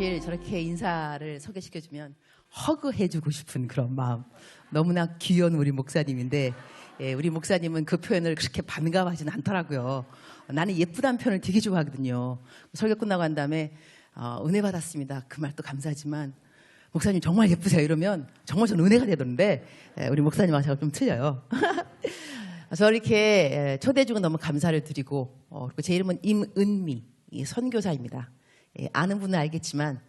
사실 저렇게 인사를 소개시켜주면 허그해주고 싶은 그런 마음. 너무나 귀여운 우리 목사님인데 우리 목사님은 그 표현을 그렇게 반가워하지는 않더라고요. 나는 예쁘다는 표현을 되게 좋아하거든요. 설교 끝나고 한 다음에 은혜 받았습니다. 그 말도 감사하지만 목사님 정말 예쁘세요 이러면 정말 저는 은혜가 되던데 우리 목사님하고 제가 좀 틀려요. 저 이렇게 초대해주고 너무 감사를 드리고 그리고 제 이름은 임은미 선교사입니다. 아는 분은 알겠지만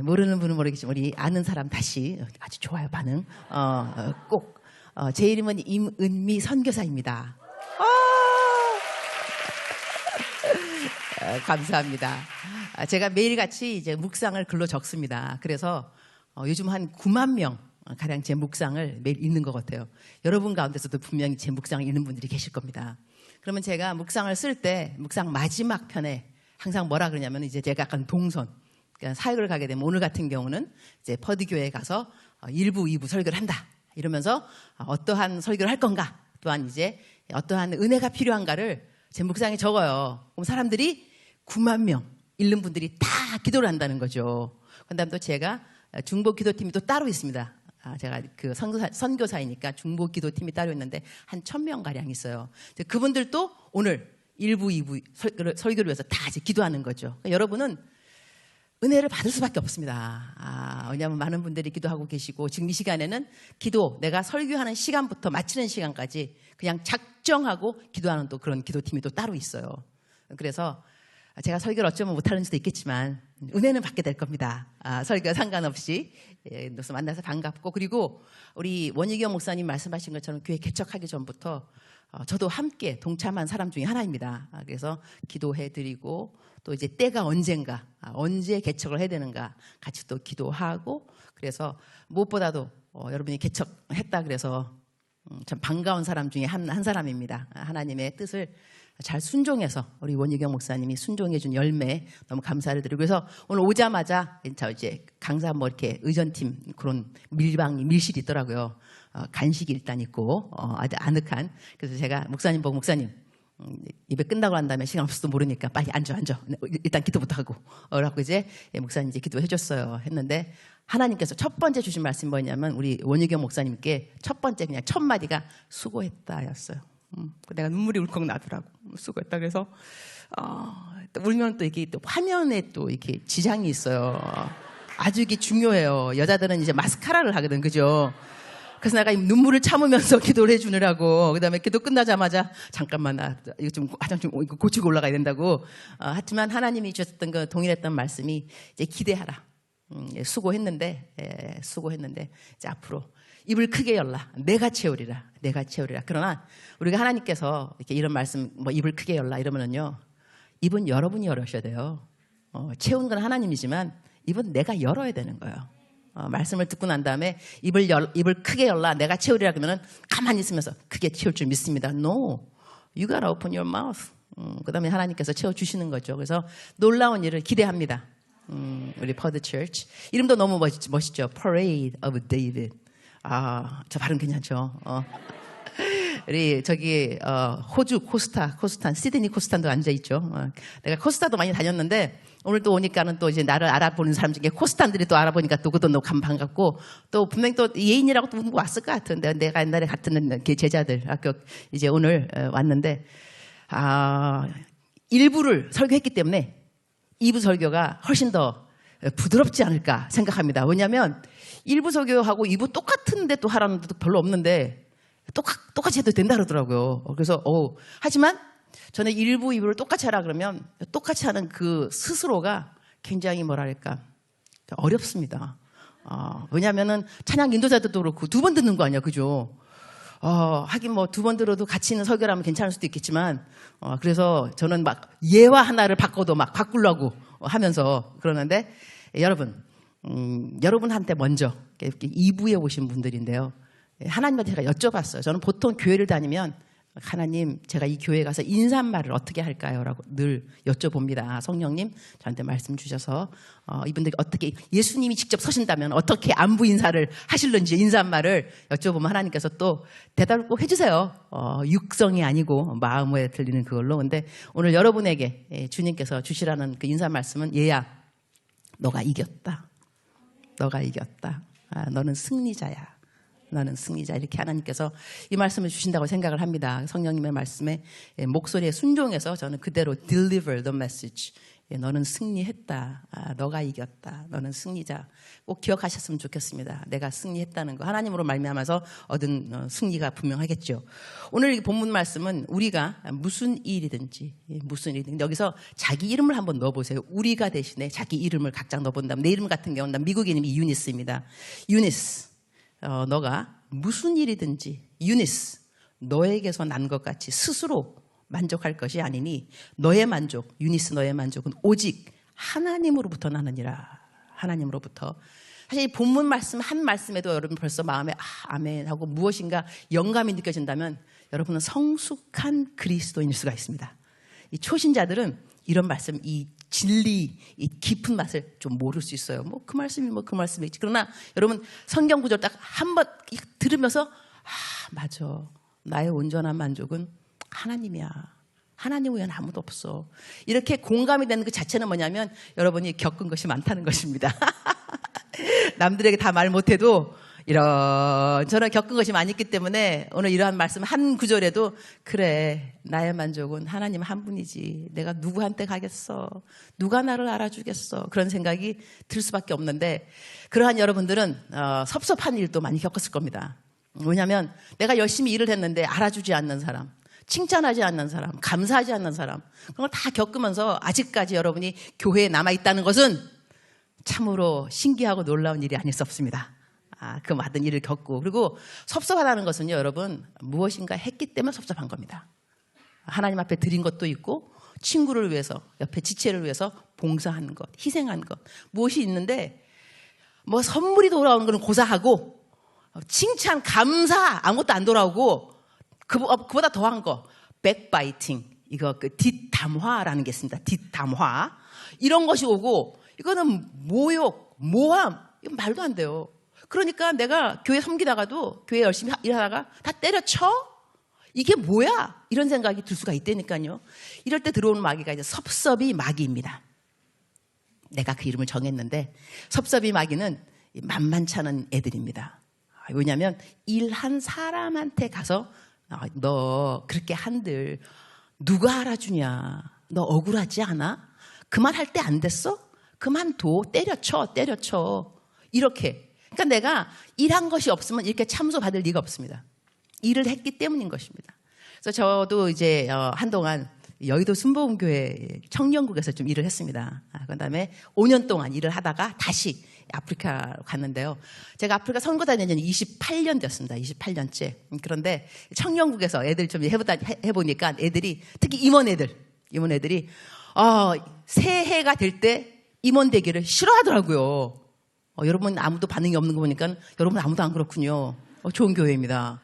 모르는 분은 모르겠지만 우리 아는 사람 다시 아주 좋아요 반응. 꼭 제 이름은 임은미 선교사입니다. 감사합니다. 제가 매일같이 이제 묵상을 글로 적습니다. 그래서 요즘 한 9만 명 가량 제 묵상을 매일 읽는 것 같아요. 여러분 가운데서도 분명히 제 묵상을 읽는 분들이 계실 겁니다. 그러면 제가 묵상을 쓸 때 묵상 마지막 편에 항상 뭐라 그러냐면 이제 제가 약간 동선, 그러니까 사역을 가게 되면 오늘 같은 경우는 이제 퍼드교회에 가서 1부, 2부 설교를 한다. 이러면서 어떠한 설교를 할 건가, 또한 이제 어떠한 은혜가 필요한가를 제 묵상에 적어요. 그럼 사람들이 9만 명 읽는 분들이 다 기도를 한다는 거죠. 그다음 또 제가 중보 기도팀이 또 따로 있습니다. 제가 그 선교사이니까 중보 기도팀이 따로 있는데 한 1000명 가량 있어요. 그분들도 오늘 1부, 2부 설교를 위해서 다 이제 기도하는 거죠. 그러니까 여러분은 은혜를 받을 수밖에 없습니다. 왜냐하면 많은 분들이 기도하고 계시고 지금 이 시간에는 기도, 내가 설교하는 시간부터 마치는 시간까지 그냥 작정하고 기도하는 또 그런 기도팀이 또 따로 있어요. 그래서 제가 설교를 어쩌면 못하는 수도 있겠지만 은혜는 받게 될 겁니다. 설교 상관없이 그래서 만나서 반갑고, 그리고 우리 원희경 목사님 말씀하신 것처럼 교회 개척하기 전부터 저도 함께 동참한 사람 중에 하나입니다. 그래서 기도해드리고 또 이제 때가 언젠가, 언제 개척을 해야 되는가 같이 또 기도하고, 그래서 무엇보다도 여러분이 개척했다 그래서 참 반가운 사람 중에 한 사람입니다. 하나님의 뜻을 잘 순종해서 우리 원희경 목사님이 순종해준 열매 너무 감사를 드리고, 그래서 오늘 오자마자 이제 강사 뭐 이렇게 의전팀 그런 밀실이 있더라고요. 간식이 일단 있고 아주 아늑한. 그래서 제가 목사님 보고 목사님 입에 끝나고 난 다음에 시간 없어도 모르니까 빨리 앉아. 일단 기도부터 하고. 그래갖고 이제 목사님 이제 기도해 줬어요. 했는데 하나님께서 첫 번째 주신 말씀이 뭐냐면 우리 원희경 목사님께 첫 번째 그냥 첫 마디가 수고했다였어요. 내가 눈물이 울컥 나더라고. 수고했다. 그래서 또 울면 또 이게 또 화면에 또 이렇게 지장이 있어요. 아주 이게 중요해요. 여자들은 이제 마스카라를 하거든, 그죠? 그래서 내가 눈물을 참으면서 기도를 해주느라고, 그 다음에 기도 끝나자마자 잠깐만 나 이거 좀 화장 좀 고치고 올라가야 된다고. 하지만 하나님이 주셨던 그 동일했던 말씀이 이제 기대하라. 수고했는데 이제 앞으로 입을 크게 열라. 내가 채우리라. 그러나 우리가 하나님께서 이렇게 이런 말씀, 뭐 입을 크게 열라 이러면은요, 입은 여러분이 열으셔야 돼요. 채운 건 하나님이지만 입은 내가 열어야 되는 거예요. 말씀을 듣고 난 다음에 입을 크게 열라. 내가 채우리라 그러면은 가만히 있으면서 크게 채울 줄 믿습니다. No, you gotta open your mouth. 그 다음에 하나님께서 채워주시는 거죠. 그래서 놀라운 일을 기대합니다. 우리 퍼드 처치. 이름도 너무 멋있죠. Parade of David. 저 발음 괜찮죠? 우리 저기 호주 코스탄 시드니 코스탄도 앉아있죠. 내가 코스타도 많이 다녔는데 오늘 또 오니까는 또 이제 나를 알아보는 사람 중에 코스탄들이 또 알아보니까 또 그것도 너무 반갑고, 또 분명히 또 예인이라고 또 왔을 것 같은데 내가 옛날에 같은 제자들 학교 이제 오늘 왔는데 1부를 설교했기 때문에 2부 설교가 훨씬 더 부드럽지 않을까 생각합니다. 왜냐하면 1부 설교하고 2부 똑같은데 또 하라는 데도 별로 없는데 똑같이 해도 된다 그러더라고요. 그래서 하지만 저는 1부, 2부를 똑같이 하라 그러면 똑같이 하는 그 스스로가 굉장히 뭐랄까 어렵습니다. 왜냐하면은 찬양 인도자들도 그렇고 2번 듣는 거 아니야, 그죠? 하긴 뭐 2번 들어도 같이 있는 설교라면 괜찮을 수도 있겠지만, 그래서 저는 막 예와 하나를 바꿔도 막 바꾸려고 하면서 그러는데, 여러분한테 먼저 이렇게 2부에 오신 분들인데요. 하나님한테 제가 여쭤봤어요. 저는 보통 교회를 다니면 하나님, 제가 이 교회에 가서 인사말을 어떻게 할까요? 라고 늘 여쭤봅니다. 성령님 저한테 말씀 주셔서 이분들이 어떻게, 예수님이 직접 서신다면 어떻게 안부 인사를 하실는지 인사말을 여쭤보면 하나님께서 또 대답을 꼭 해주세요. 육성이 아니고 마음에 들리는 그걸로. 근데 오늘 여러분에게 주님께서 주시라는 그 인사 말씀은 얘야, 너가 이겼다. 너가 이겼다. 너는 승리자야. 너는 승리자. 이렇게 하나님께서 이 말씀을 주신다고 생각을 합니다. 성령님의 말씀에 목소리에 순종해서 저는 그대로 deliver the message. 너는 승리했다. 너가 이겼다. 너는 승리자. 꼭 기억하셨으면 좋겠습니다. 내가 승리했다는 거. 하나님으로 말미암아서 얻은 승리가 분명하겠죠. 오늘 이 본문 말씀은 우리가 무슨 일이든지 여기서 자기 이름을 한번 넣어보세요. 우리가 대신에 자기 이름을 각자 넣어본다면 내 이름 같은 경우는 난 미국 이름이 유니스입니다. 유니스. 너가 무슨 일이든지 유니스. 너에게서 난 것 같이 스스로 만족할 것이 아니니 너의 만족, 유니스 너의 만족은 오직 하나님으로부터 나느니라. 하나님으로부터. 사실 이 본문 말씀 한 말씀에도 여러분 벌써 마음에 아멘 하고 무엇인가 영감이 느껴진다면 여러분은 성숙한 그리스도인일 수가 있습니다. 이 초신자들은 이런 말씀, 이 진리, 이 깊은 맛을 좀 모를 수 있어요. 그 말씀이지. 그러나 여러분 성경 구절 딱 한 번 들으면서 맞아. 나의 온전한 만족은 하나님이야. 하나님 외에는 아무도 없어. 이렇게 공감이 되는 그 자체는 뭐냐면 여러분이 겪은 것이 많다는 것입니다. 남들에게 다 말 못해도 이런저런 겪은 것이 많이 있기 때문에 오늘 이러한 말씀 한 구절에도 그래 나의 만족은 하나님 한 분이지. 내가 누구한테 가겠어. 누가 나를 알아주겠어. 그런 생각이 들 수밖에 없는데 그러한 여러분들은 섭섭한 일도 많이 겪었을 겁니다. 왜냐하면 내가 열심히 일을 했는데 알아주지 않는 사람, 칭찬하지 않는 사람, 감사하지 않는 사람, 그런 걸 다 겪으면서 아직까지 여러분이 교회에 남아있다는 것은 참으로 신기하고 놀라운 일이 아닐 수 없습니다. 그 많은 일을 겪고. 그리고 섭섭하다는 것은요, 여러분, 무엇인가 했기 때문에 섭섭한 겁니다. 하나님 앞에 드린 것도 있고, 친구를 위해서, 옆에 지체를 위해서 봉사하는 것, 희생하는 것, 무엇이 있는데, 선물이 돌아오는 건 고사하고, 칭찬, 감사, 아무것도 안 돌아오고, 그보다 더한 거, 백바이팅, 이거 뒷담화라는 게 있습니다. 뒷담화. 이런 것이 오고, 이거는 모욕, 모함, 이건 말도 안 돼요. 그러니까 내가 교회 섬기다가도, 교회 열심히 일하다가 다 때려쳐? 이게 뭐야? 이런 생각이 들 수가 있다니까요. 이럴 때 들어오는 마귀가 이제 섭섭이 마귀입니다. 내가 그 이름을 정했는데, 섭섭이 마귀는 만만찮은 애들입니다. 왜냐하면 일한 사람한테 가서 너 그렇게 한들 누가 알아주냐? 너 억울하지 않아? 그만할 때 안 됐어? 그만둬. 때려쳐. 이렇게. 그러니까 내가 일한 것이 없으면 이렇게 참소받을 리가 없습니다. 일을 했기 때문인 것입니다. 그래서 저도 이제 한동안 여의도 순복음교회 청년국에서 좀 일을 했습니다. 그다음에 5년 동안 일을 하다가 다시 아프리카 갔는데요. 제가 아프리카 선거 다닌 지는 28년 됐습니다. 28년째. 그런데 청년국에서 애들 좀 해보니까 애들이, 특히 임원애들이 새해가 될 때 임원 되기를 싫어하더라고요. 여러분 아무도 반응이 없는 거 보니까 여러분 아무도 안 그렇군요. 좋은 교회입니다.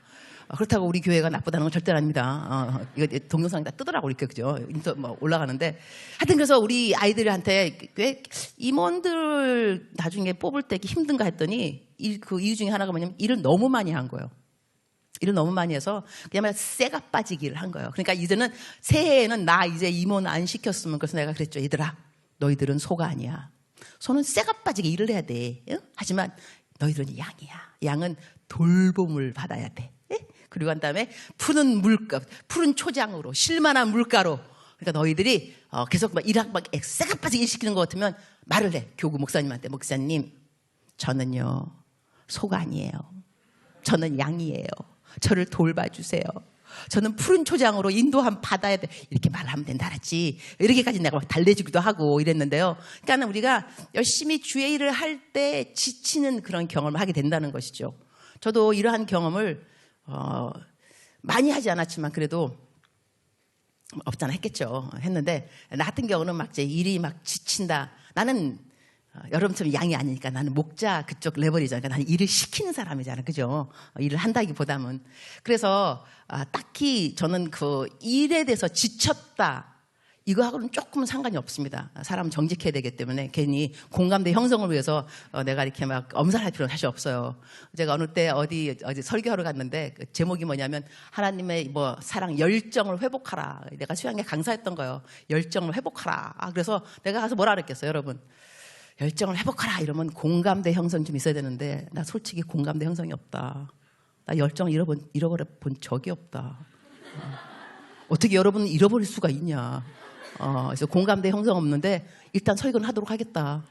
그렇다고 우리 교회가 나쁘다는 건 절대 아닙니다. 이거 동영상 다 뜨더라고, 이렇게, 그죠? 올라가는데. 하여튼 그래서 우리 아이들한테 왜 임원들 나중에 뽑을 때 힘든가 했더니 그 이유 중에 하나가 뭐냐면 일을 너무 많이 한 거예요. 일을 너무 많이 해서 그냥 쎄가 빠지기를 한 거예요. 그러니까 이제는 새해에는 나 이제 임원 안 시켰으면, 그래서 내가 그랬죠. 얘들아, 너희들은 소가 아니야. 소는 쎄가 빠지게 일을 해야 돼. 응? 하지만 너희들은 양이야. 양은 돌봄을 받아야 돼. 그리고 한 다음에 푸른 초장으로, 실만한 물가로. 그러니까 너희들이 계속 쎄가 빠지게 일 시키는 것 같으면 말을 해. 교구 목사님한테, 목사님, 저는요 소가 아니에요. 저는 양이에요. 저를 돌봐주세요. 저는 푸른 초장으로 인도함 받아야 돼. 이렇게 말하면 된다 그랬지. 이렇게까지 내가 막 달래주기도 하고 이랬는데요. 그러니까 우리가 열심히 주의 일을 할 때 지치는 그런 경험을 하게 된다는 것이죠. 저도 이러한 경험을 많이 하지 않았지만 그래도 없잖아 했겠죠. 했는데 나 같은 경우는 막 제 일이 막 지친다. 나는 여러분처럼 양이 아니니까 나는 목자 그쪽 레벨이잖아. 그러니까 나는 일을 시키는 사람이잖아. 그죠? 일을 한다기보다는. 그래서 딱히 저는 그 일에 대해서 지쳤다. 이거하고는 조금은 상관이 없습니다. 사람은 정직해야 되기 때문에 괜히 공감대 형성을 위해서 내가 이렇게 막 엄살할 필요는 사실 없어요. 제가 어느 때 어디 설교하러 갔는데 그 제목이 뭐냐면 하나님의 사랑 열정을 회복하라. 내가 수양에 강사했던 거예요. 열정을 회복하라. 그래서 내가 가서 뭐라 그랬겠어요, 여러분? 열정을 회복하라 이러면 공감대 형성 좀 있어야 되는데 나 솔직히 공감대 형성이 없다. 나 열정을 잃어버려 본 적이 없다. 어떻게 여러분은 잃어버릴 수가 있냐. 그래서 공감대 형성 없는데 일단 설교는 하도록 하겠다.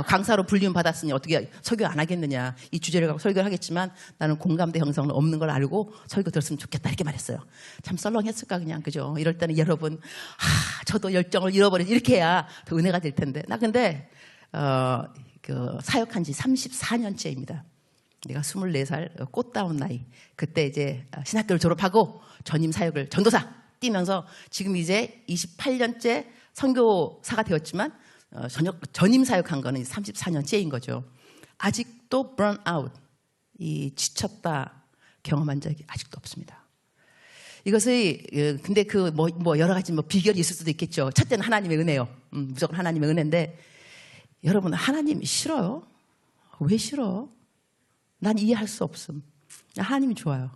강사로 불리움 받았으니 어떻게 설교 안 하겠느냐. 이 주제를 갖고 설교를 하겠지만 나는 공감대 형성은 없는 걸 알고 설교 들었으면 좋겠다 이렇게 말했어요. 참 썰렁했을까 그냥 그죠. 이럴 때는 여러분 저도 열정을 잃어버린 이렇게 해야 더 은혜가 될 텐데. 나 근데 그 사역한 지 34년째입니다. 내가 24살 꽃다운 나이. 그때 이제 신학교를 졸업하고 전임 사역을 전도사 뛰면서 지금 이제 28년째 선교사가 되었지만 전임 사역한 거는 34년째인 거죠. 아직도 burnout, 이 지쳤다 경험한 적이 아직도 없습니다. 이것이 근데 그 뭐 여러 가지 뭐 비결이 있을 수도 있겠죠. 첫째는 하나님의 은혜요. 무조건 하나님의 은혜인데 여러분 하나님 싫어요? 왜 싫어? 난 이해할 수 없음. 하나님이 좋아요.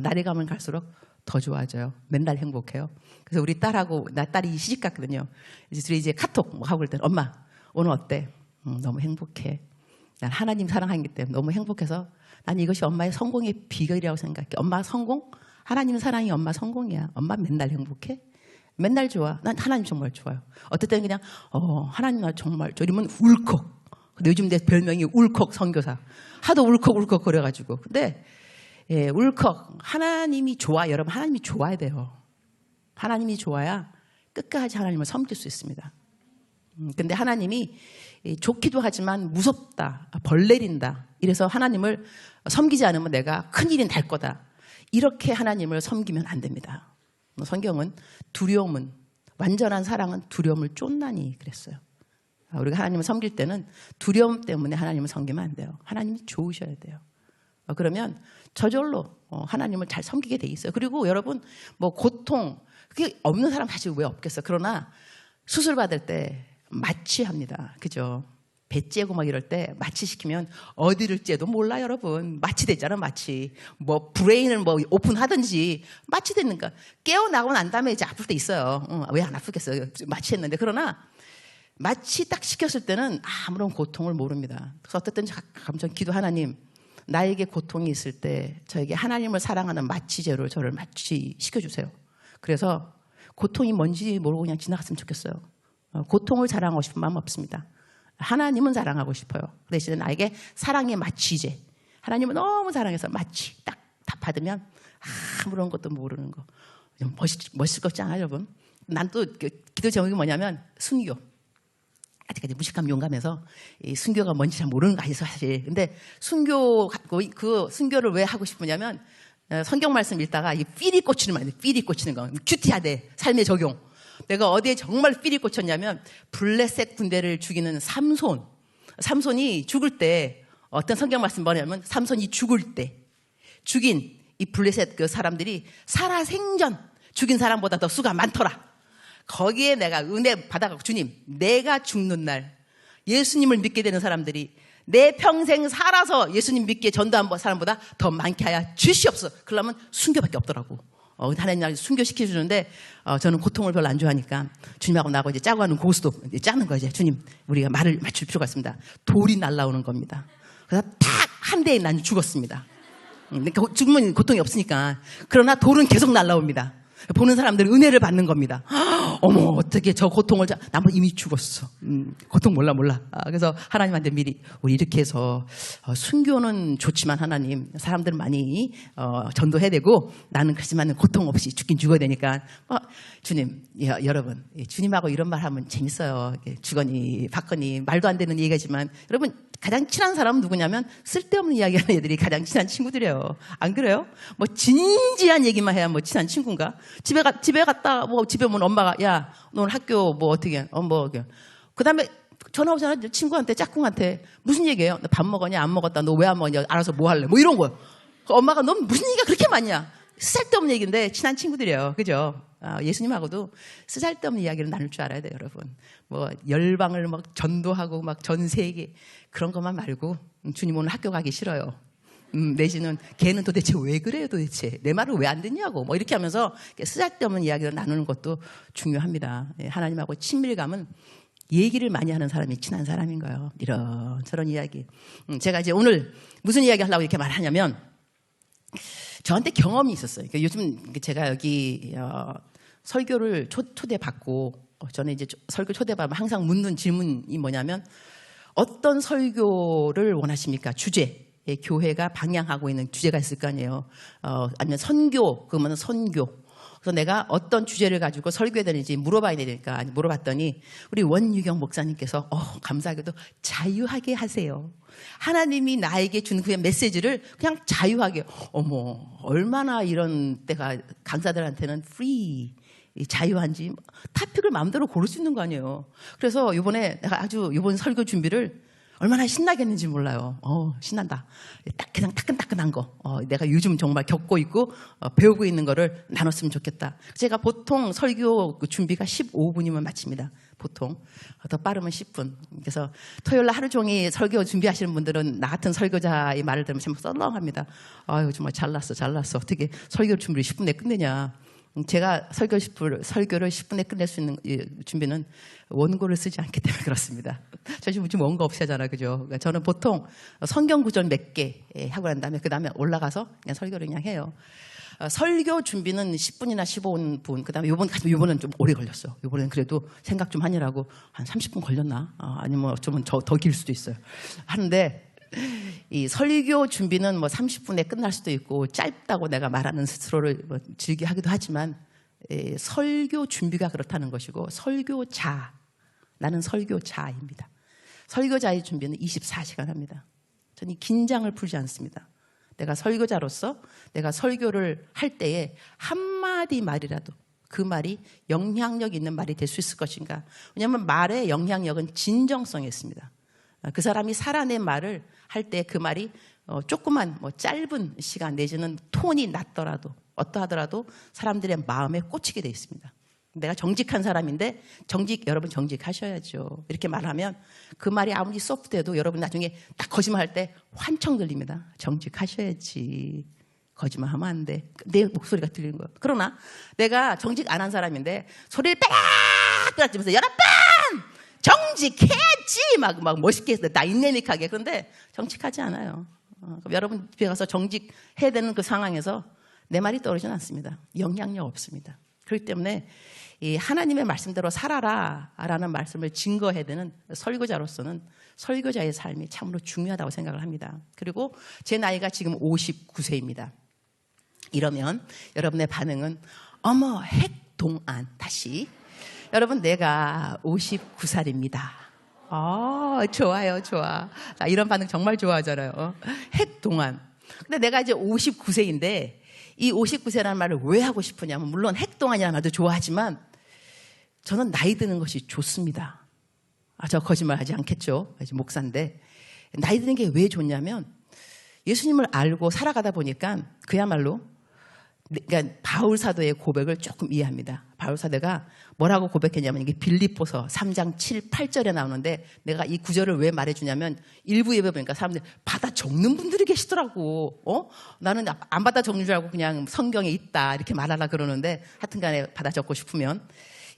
날이 가면 갈수록 더 좋아져요. 맨날 행복해요. 그래서 우리 딸하고 나 딸이 시집 갔거든요. 이제 둘이 이제 카톡 뭐 하고 그럴 때는 엄마 오늘 어때? 너무 행복해. 난 하나님 사랑하기 때문에 너무 행복해서 난 이것이 엄마의 성공의 비결이라고 생각해. 엄마 성공? 하나님 사랑이 엄마 성공이야. 엄마 맨날 행복해? 맨날 좋아. 난 하나님 정말 좋아요. 어떨 때는 그냥 하나님 나 정말 좋아. 이러면 울컥. 근데 요즘 내 별명이 울컥 선교사. 하도 울컥 거려가지고. 근데 울컥. 하나님이 좋아. 여러분 하나님이 좋아야 돼요. 하나님이 좋아야 끝까지 하나님을 섬길 수 있습니다. 근데 하나님이 좋기도 하지만 무섭다. 벌 내린다. 이래서 하나님을 섬기지 않으면 내가 큰일이 날 거다. 이렇게 하나님을 섬기면 안 됩니다. 성경은 두려움은 완전한 사랑은 두려움을 쫓나니 그랬어요. 우리가 하나님을 섬길 때는 두려움 때문에 하나님을 섬기면 안 돼요. 하나님이 좋으셔야 돼요. 그러면 저절로 하나님을 잘 섬기게 돼 있어요. 그리고 여러분 뭐 고통 그게 없는 사람 사실 왜 없겠어. 그러나 수술 받을 때 마취합니다. 그죠? 배 째고 막 이럴 때 마취시키면 어디를 째도 몰라 여러분. 마취됐잖아 마취. 뭐 브레인을 뭐 오픈하든지 마취됐는가. 깨어나고 난 다음에 이제 아플 때 있어요. 왜 안 아프겠어요. 마취했는데. 그러나 마취 딱 시켰을 때는 아무런 고통을 모릅니다. 그래서 어쨌든 감정 기도 하나님 나에게 고통이 있을 때 저에게 하나님을 사랑하는 마취제로 저를 마취시켜주세요. 그래서 고통이 뭔지 모르고 그냥 지나갔으면 좋겠어요. 고통을 자랑하고 싶은 마음 없습니다. 하나님은 사랑하고 싶어요. 그 대신에 나에게 사랑의 마취제. 하나님은 너무 사랑해서 마취 딱 받으면 아무런 것도 모르는 거. 멋있을 것 같지 않아요 여러분? 난 또 기도 제목이 뭐냐면 순교. 아직까지 무식함 용감해서 이 순교가 뭔지 잘 모르는 거 아니죠 사실. 근데 그 순교를 왜 하고 싶으냐면 성경 말씀 읽다가 이 삘이 꽂히는 말이에요. 삘이 꽂히는 거. 큐티해야 돼. 삶의 적용. 내가 어디에 정말 삘이 꽂혔냐면 블레셋 군대를 죽이는 삼손이 죽을 때 어떤 성경 말씀 뭐냐면 삼손이 죽을 때 죽인 이 블레셋 그 사람들이 살아생전 죽인 사람보다 더 수가 많더라. 거기에 내가 은혜 받아가고 주님 내가 죽는 날 예수님을 믿게 되는 사람들이 내 평생 살아서 예수님 믿기에 전도한 사람보다 더 많게 하여 주시옵소서. 그러면 순교밖에 없더라고. 하나님 날 순교시켜주는데 저는 고통을 별로 안 좋아하니까 주님하고 나하고 이제 짜고 하는 고스톱 이제 짜는 거예요. 주님 우리가 말을 맞출 필요가 있습니다. 돌이 날라오는 겁니다. 그래서 탁 한 대에 난 죽었습니다. 그러니까 죽으면 고통이 없으니까. 그러나 돌은 계속 날라옵니다. 보는 사람들은 은혜를 받는 겁니다. 어머 어떻게 저 고통을 나는 이미 죽었어. 고통 몰라. 그래서 하나님한테 미리 우리 이렇게 해서 순교는 좋지만 하나님 사람들 많이 전도해야 되고 나는 그렇지만 고통 없이 죽긴 죽어야 되니까 주님 여러분 주님하고 이런 말 하면 재밌어요. 주거니 받거니 말도 안 되는 얘기지만 여러분 가장 친한 사람은 누구냐면 쓸데없는 이야기하는 애들이 가장 친한 친구들이에요. 안 그래요? 뭐 진지한 얘기만 해야 뭐 친한 친구인가? 집에 갔다 뭐 집에 오면 엄마가 야 너 오늘 학교 뭐 어떻게 그다음에 전화 오잖아 친구한테 짝꿍한테 무슨 얘기해요? 너 밥 먹었냐 안 먹었다 너 왜 안 먹었냐 알아서 뭐 할래 뭐 이런 거요. 엄마가 너 무슨 얘기가 그렇게 많냐? 쓸데없는 얘기인데 친한 친구들이에요. 그죠? 예수님하고도 쓰잘데없는 이야기를 나눌 줄 알아야 돼요, 여러분. 뭐 열방을 막 전도하고 막 전 세계 그런 것만 말고 주님 오늘 학교 가기 싫어요. 내지는 걔는 도대체 왜 그래요 도대체 내 말을 왜 안 듣냐고 뭐 이렇게 하면서 쓰잘데없는 이야기를 나누는 것도 중요합니다. 하나님하고 친밀감은 얘기를 많이 하는 사람이 친한 사람인 거예요. 이런저런 이야기. 제가 이제 오늘 무슨 이야기 하려고 이렇게 말하냐면 저한테 경험이 있었어요. 그러니까 요즘 제가 여기 설교를 초대받고 저는 이제 설교 초대받으면 항상 묻는 질문이 뭐냐면 어떤 설교를 원하십니까? 주제. 교회가 방향하고 있는 주제가 있을 거 아니에요. 아니면 선교, 그러면 선교. 그래서 내가 어떤 주제를 가지고 설교해야 되는지 물어봐야 되니까 물어봤더니 우리 원유경 목사님께서 감사하게도 자유하게 하세요. 하나님이 나에게 준 그 메시지를 그냥 자유하게. 어머, 얼마나 이런 때가 강사들한테는 프리, 자유한지 토픽을 마음대로 고를 수 있는 거 아니에요. 그래서 이번에 내가 이번 설교 준비를 얼마나 신나겠는지 몰라요. 신난다. 그냥 따끈따끈한 거. 내가 요즘 정말 겪고 있고 배우고 있는 거를 나눴으면 좋겠다. 제가 보통 설교 준비가 15분이면 마칩니다. 보통. 더 빠르면 10분. 그래서 토요일 날 하루 종일 설교 준비하시는 분들은 나 같은 설교자의 말을 들으면 참 썰렁합니다. 아유, 정말 잘났어. 어떻게 설교 준비를 10분 내에 끝내냐. 제가 설교를 10분에 끝낼 수 있는 준비는 원고를 쓰지 않기 때문에 그렇습니다. 저 지금 원고 없이 하잖아요. 그죠? 그러니까 저는 보통 성경 구절 몇 개 하고 난 다음에 그 다음에 올라가서 그냥 설교를 그냥 해요. 설교 준비는 10분이나 15분. 그 다음에 요번은 좀 오래 걸렸어. 요번엔 그래도 생각 좀 하느라고 한 30분 걸렸나? 아니면 좀 더 길 수도 있어요. 하는데 이 설교 준비는 뭐 30분에 끝날 수도 있고 짧다고 내가 말하는 스스로를 즐겨하기도 하지만 설교 준비가 그렇다는 것이고 나는 설교자입니다. 설교자의 준비는 24시간 합니다. 저는 긴장을 풀지 않습니다. 내가 설교자로서 내가 설교를 할 때에 한마디 말이라도 그 말이 영향력 있는 말이 될 수 있을 것인가. 왜냐하면 말의 영향력은 진정성이 있습니다. 그 사람이 살아낸 말을 할 때 그 말이 조그만 짧은 시간 내지는 톤이 낮더라도 어떠하더라도 사람들의 마음에 꽂히게 돼 있습니다. 내가 정직한 사람인데 여러분 정직하셔야죠. 이렇게 말하면 그 말이 아무리 소프트해도 여러분 나중에 딱 거짓말할 때 환청 들립니다. 정직하셔야지. 거짓말하면 안 돼. 내 목소리가 들리는 거예요. 그러나 내가 정직 안 한 사람인데 소리를 빽빽 지면서 여러분 정직해야지 막 멋있게 해서 다이내믹하게. 그런데 정직하지 않아요. 그럼 여러분 집에 가서 정직해야 되는 그 상황에서 내 말이 떨어지진 않습니다. 영향력 없습니다. 그렇기 때문에 이 하나님의 말씀대로 살아라 라는 말씀을 증거해야 되는 설교자로서는 설교자의 삶이 참으로 중요하다고 생각을 합니다. 그리고 제 나이가 지금 59세입니다. 이러면 여러분의 반응은 어머 핵동안 다시 여러분 내가 59살입니다. 좋아요. 이런 반응 정말 좋아하잖아요. 핵동안. 근데 내가 이제 59세인데 이 59세라는 말을 왜 하고 싶으냐면 물론 핵동안이라는 말도 좋아하지만 저는 나이 드는 것이 좋습니다. 저 거짓말하지 않겠죠. 목사인데 나이 드는 게 왜 좋냐면 예수님을 알고 살아가다 보니까 그야말로 그러니까 바울 사도의 고백을 조금 이해합니다. 바울 사도가 뭐라고 고백했냐면 이게 빌립보서 3장 7, 8절에 나오는데 내가 이 구절을 왜 말해주냐면 일부 예배 보니까 사람들이 받아 적는 분들이 계시더라고. 나는 안 받아 적는 줄 알고 그냥 성경에 있다 이렇게 말하라 그러는데 하여튼간에 받아 적고 싶으면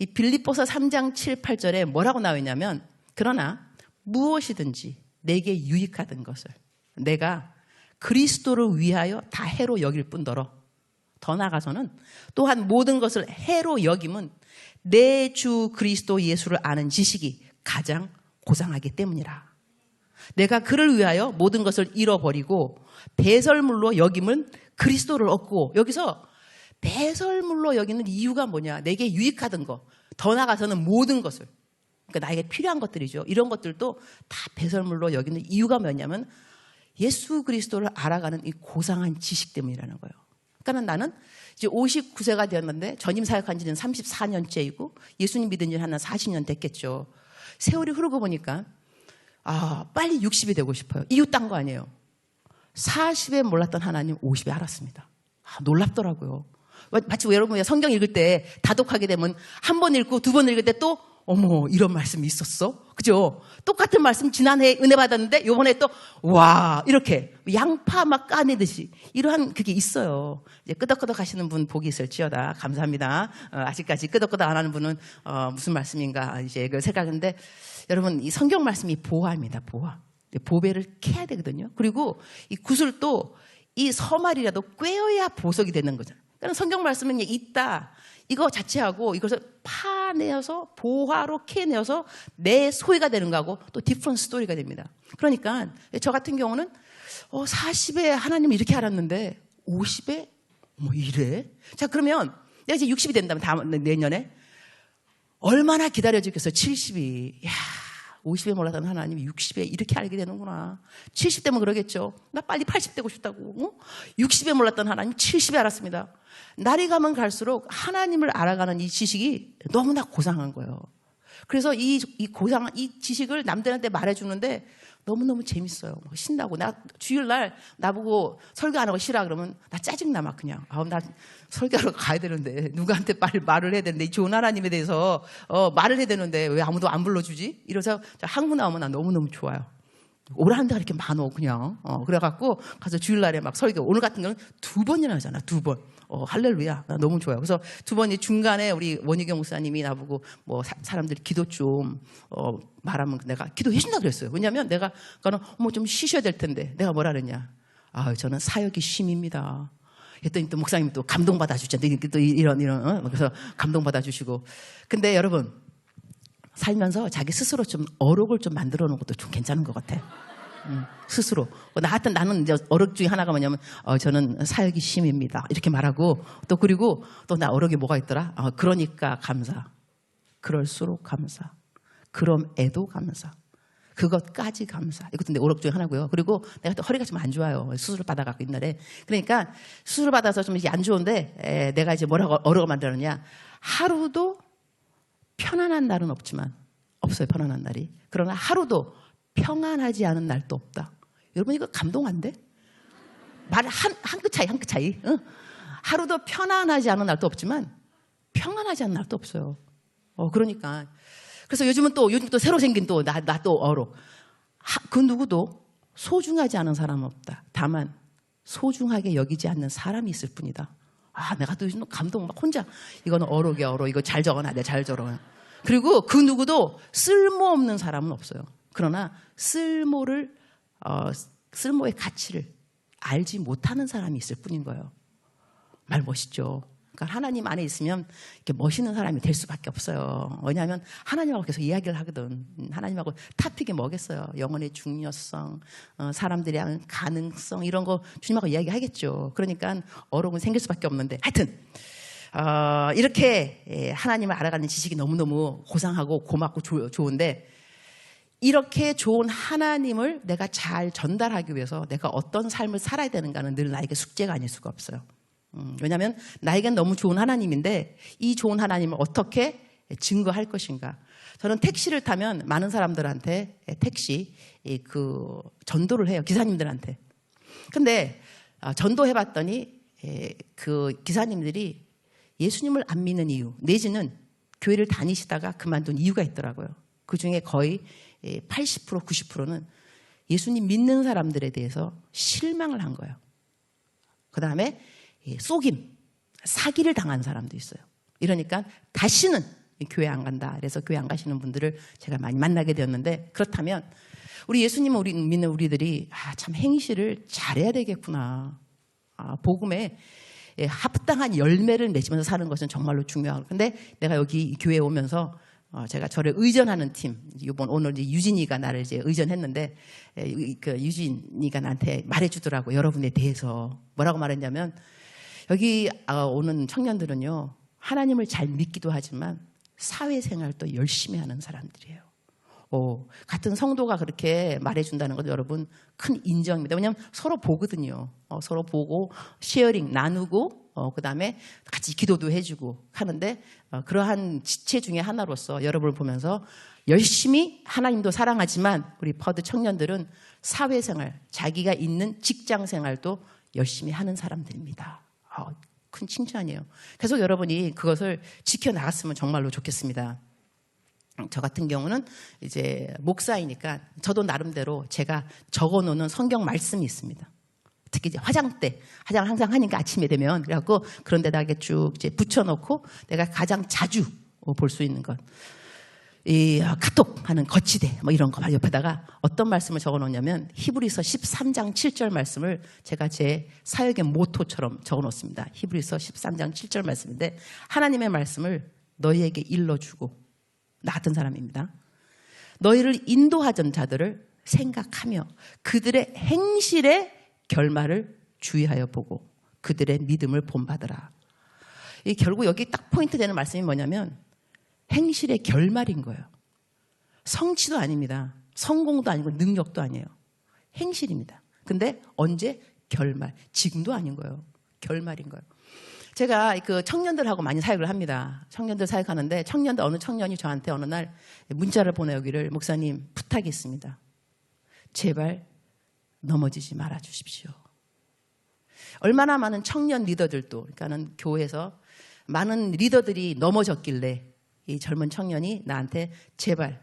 이 빌립보서 3장 7, 8절에 뭐라고 나와 있냐면 그러나 무엇이든지 내게 유익하던 것을 내가 그리스도를 위하여 다 해로 여길 뿐더러 더 나아가서는 또한 모든 것을 해로 여김은 내 주 그리스도 예수를 아는 지식이 가장 고상하기 때문이라. 내가 그를 위하여 모든 것을 잃어버리고 배설물로 여김은 그리스도를 얻고 여기서 배설물로 여기는 이유가 뭐냐. 내게 유익하던 거. 더 나아가서는 모든 것을. 그러니까 나에게 필요한 것들이죠. 이런 것들도 다 배설물로 여기는 이유가 뭐냐면 예수 그리스도를 알아가는 이 고상한 지식 때문이라는 거예요. 그러니까 나는 이제 59세가 되었는데 전임 사역한 지는 34년째이고 예수님 믿은 지는 한 40년 됐겠죠. 세월이 흐르고 보니까 빨리 60이 되고 싶어요. 이유 딴 거 아니에요. 40에 몰랐던 하나님 50에 알았습니다. 놀랍더라고요. 마치 여러분 성경 읽을 때 다독하게 되면 한 번 읽고 두 번 읽을 때 또 어머, 이런 말씀이 있었어? 그죠? 똑같은 말씀 지난해 은혜 받았는데 요번에 또 와, 이렇게 양파 막 까내듯이 이러한 그게 있어요. 이제 끄덕끄덕 하시는 분 복이 있을지어다. 감사합니다. 아직까지 끄덕끄덕 안 하는 분은 무슨 말씀인가 이제 그 생각인데, 여러분 이 성경 말씀이 보화입니다. 보화. 보배를 캐야 되거든요. 그리고 이 구슬도 이 서말이라도 꿰어야 보석이 되는 거잖아요. 그러니까 성경 말씀은 있다. 이거 자체하고 이것을 파내어서 보화로 캐내어서 내 소유가 되는 거하고 또 디프런트 스토리가 됩니다. 그러니까 저 같은 경우는 40에 하나님을 이렇게 알았는데 50에 뭐 이래? 자, 그러면 내가 이제 60이 된다면 다음 내년에 얼마나 기다려지겠어요? 70이. 야, 50에 몰랐던 하나님이 60에 이렇게 알게 되는구나. 70대면 그러겠죠. 나 빨리 80 되고 싶다고. 60에 몰랐던 하나님 70에 알았습니다. 날이 가면 갈수록 하나님을 알아가는 이 지식이 너무나 고상한 거예요. 그래서 이 지식을 남들한테 말해주는데 너무너무 재밌어요. 신나고. 나 주일날 나보고 설교 안 하고 쉬라 그러면 나 짜증나 막 그냥. 나 설교하러 가야 되는데 누구한테 빨리 말을 해야 되는데 이 좋은 하나님에 대해서 말을 해야 되는데 왜 아무도 안 불러주지? 이래서 한국 나오면 나 너무너무 좋아요. 오라는 데가 이렇게 많어 그냥. 그래갖고 가서 주일날에 막 설교. 오늘 같은 경우는 2번이나 하잖아. 2번. 할렐루야. 나 너무 좋아요. 그래서 2번이 중간에 우리 원희경 목사님이 나보고 뭐 사람들이 기도 좀 말하면 내가 기도해 준다 그랬어요. 왜냐면 내가 좀 쉬셔야 될 텐데 내가 뭐라 그랬냐. 저는 사역이 쉼입니다. 했더니 또 목사님이 또 감동받아 주셨잖아요. 또 이런 그래서 감동받아 주시고. 근데 여러분 살면서 자기 스스로 좀 어록을 좀 만들어 놓은 것도 좀 괜찮은 것 같아. 스스로. 하여튼 나는 이제 어록 중에 하나가 뭐냐면, 저는 사역이 심입니다. 이렇게 말하고, 또 그리고 또 나 어록이 뭐가 있더라? 그러니까 감사. 그럴수록 감사. 그럼에도 감사. 그것까지 감사. 이것도 내 어록 중에 하나고요. 그리고 내가 또 허리가 좀 안 좋아요. 수술을 받아갖고 옛날에. 그러니까 수술을 받아서 좀 이제 안 좋은데, 내가 이제 뭐라고 어록을 만들었냐. 하루도 편안한 날은 없지만, 없어요. 편안한 날이. 그러나 하루도 평안하지 않은 날도 없다. 여러분 이거 감동 안 돼? 말 한 끗 차이, 한 끗 차이. 하루도 편안하지 않은 날도 없지만 평안하지 않은 날도 없어요. 그러니까 그래서 요즘 또 새로 생긴 또 나 또 어록. 그 누구도 소중하지 않은 사람은 없다. 다만 소중하게 여기지 않는 사람이 있을 뿐이다. 내가 또 요즘 감동 막 혼자 이거는 어록이야 어록. 이거 잘 적어놔. 내가 잘 적어놔. 그리고 그 누구도 쓸모없는 사람은 없어요. 그러나 쓸모의 가치를 알지 못하는 사람이 있을 뿐인 거예요. 말 멋있죠. 그러니까 하나님 안에 있으면 이렇게 멋있는 사람이 될 수밖에 없어요. 왜냐하면 하나님하고 계속 이야기를 하거든. 하나님하고 토픽이 뭐겠어요. 영혼의 중요성, 사람들이 하는 가능성 이런 거 주님하고 이야기하겠죠. 그러니까 어록은 생길 수밖에 없는데 하여튼 이렇게 하나님을 알아가는 지식이 너무너무 고상하고 고맙고 좋은데 이렇게 좋은 하나님을 내가 잘 전달하기 위해서 내가 어떤 삶을 살아야 되는가는 늘 나에게 숙제가 아닐 수가 없어요. 왜냐하면 나에겐 너무 좋은 하나님인데 이 좋은 하나님을 어떻게 증거할 것인가. 저는 택시를 타면 많은 사람들한테 택시 그 전도를 해요. 기사님들한테. 근데 전도해봤더니 그 기사님들이 예수님을 안 믿는 이유 내지는 교회를 다니시다가 그만둔 이유가 있더라고요. 그중에 거의 80% 90%는 예수님 믿는 사람들에 대해서 실망을 한 거예요. 그 다음에 속임, 사기를 당한 사람도 있어요. 이러니까 다시는 교회 안 간다. 그래서 교회 안 가시는 분들을 제가 많이 만나게 되었는데 그렇다면 우리 예수님을 믿는 우리들이 참 행실을 잘해야 되겠구나. 복음에 합당한 열매를 맺으면서 사는 것은 정말로 중요하고. 근데 내가 여기 교회에 오면서 제가 저를 의전하는 팀, 오늘 이제 유진이가 나를 이제 의전했는데, 그 유진이가 나한테 말해주더라고. 여러분에 대해서. 뭐라고 말했냐면, 여기 오는 청년들은요, 하나님을 잘 믿기도 하지만 사회생활도 열심히 하는 사람들이에요. 같은 성도가 그렇게 말해준다는 것도 여러분 큰 인정입니다. 왜냐하면 서로 보거든요. 서로 보고 쉐어링 나누고 그 다음에 같이 기도도 해주고 하는데 그러한 지체 중에 하나로서 여러분을 보면서 열심히 하나님도 사랑하지만 우리 퍼드 청년들은 사회생활, 자기가 있는 직장생활도 열심히 하는 사람들입니다. 큰 칭찬이에요. 계속 여러분이 그것을 지켜나갔으면 정말로 좋겠습니다. 저 같은 경우는 이제 목사이니까 저도 나름대로 제가 적어놓는 성경 말씀이 있습니다. 특히 이제 화장대, 화장을 항상 하니까 아침에 되면 그래갖고 그런 데다가 쭉 이제 붙여놓고 내가 가장 자주 볼 수 있는 것. 이 카톡 하는 거치대 뭐 이런 거 막 옆에다가 어떤 말씀을 적어놓냐면 히브리서 13장 7절 말씀을 제가 제 사역의 모토처럼 적어놓습니다. 히브리서 13장 7절 말씀인데 하나님의 말씀을 너희에게 일러주고 나 같은 사람입니다. 너희를 인도하던 자들을 생각하며 그들의 행실의 결말을 주의하여 보고 그들의 믿음을 본받으라. 이 결국 여기 딱 포인트 되는 말씀이 뭐냐면 행실의 결말인 거예요. 성취도 아닙니다. 성공도 아니고 능력도 아니에요. 행실입니다. 근데 언제? 결말. 지금도 아닌 거예요. 결말인 거예요. 제가 그 청년들하고 많이 사역을 합니다. 청년들 사역하는데 청년들 어느 청년이 저한테 어느 날 문자를 보내오기를 목사님 부탁이 있습니다. 제발 넘어지지 말아 주십시오. 얼마나 많은 청년 리더들도 그러니까는 교회에서 많은 리더들이 넘어졌길래 이 젊은 청년이 나한테 제발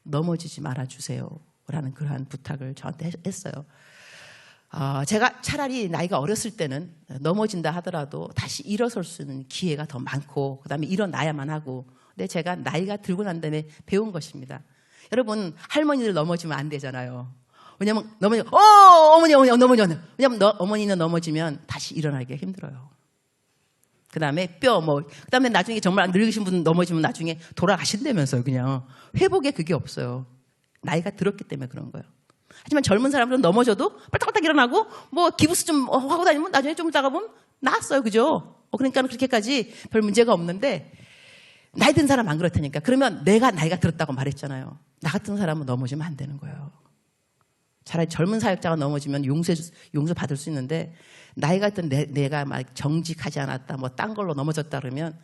넘어지지 말아주세요 라는 그러한 부탁을 저한테 했어요. 제가 차라리 나이가 어렸을 때는 넘어진다 하더라도 다시 일어설 수 있는 기회가 더 많고 그 다음에 일어나야만 하고 근데 제가 나이가 들고 난 다음에 배운 것입니다. 여러분 할머니들 넘어지면 안 되잖아요. 왜냐면 어머니 왜냐면 어머니는 넘어지면 다시 일어나기가 힘들어요. 그 다음에 그 다음에 나중에 정말 늙으신 분 넘어지면 나중에 돌아가신다면서요. 그냥 회복에 그게 없어요. 나이가 들었기 때문에 그런 거예요. 하지만 젊은 사람들은 넘어져도 빨딱빨딱 일어나고 뭐 기부스 좀 하고 다니면 나중에 좀 있다가 보면 나았어요. 그죠? 그러니까 그렇게까지 별 문제가 없는데 나이 든 사람 안 그렇다니까. 그러면 내가 나이가 들었다고 말했잖아요. 나 같은 사람은 넘어지면 안 되는 거예요. 차라리 젊은 사역자가 넘어지면 용서 받을 수 있는데 나이가 든 내가 막 정직하지 않았다 뭐 딴 걸로 넘어졌다 그러면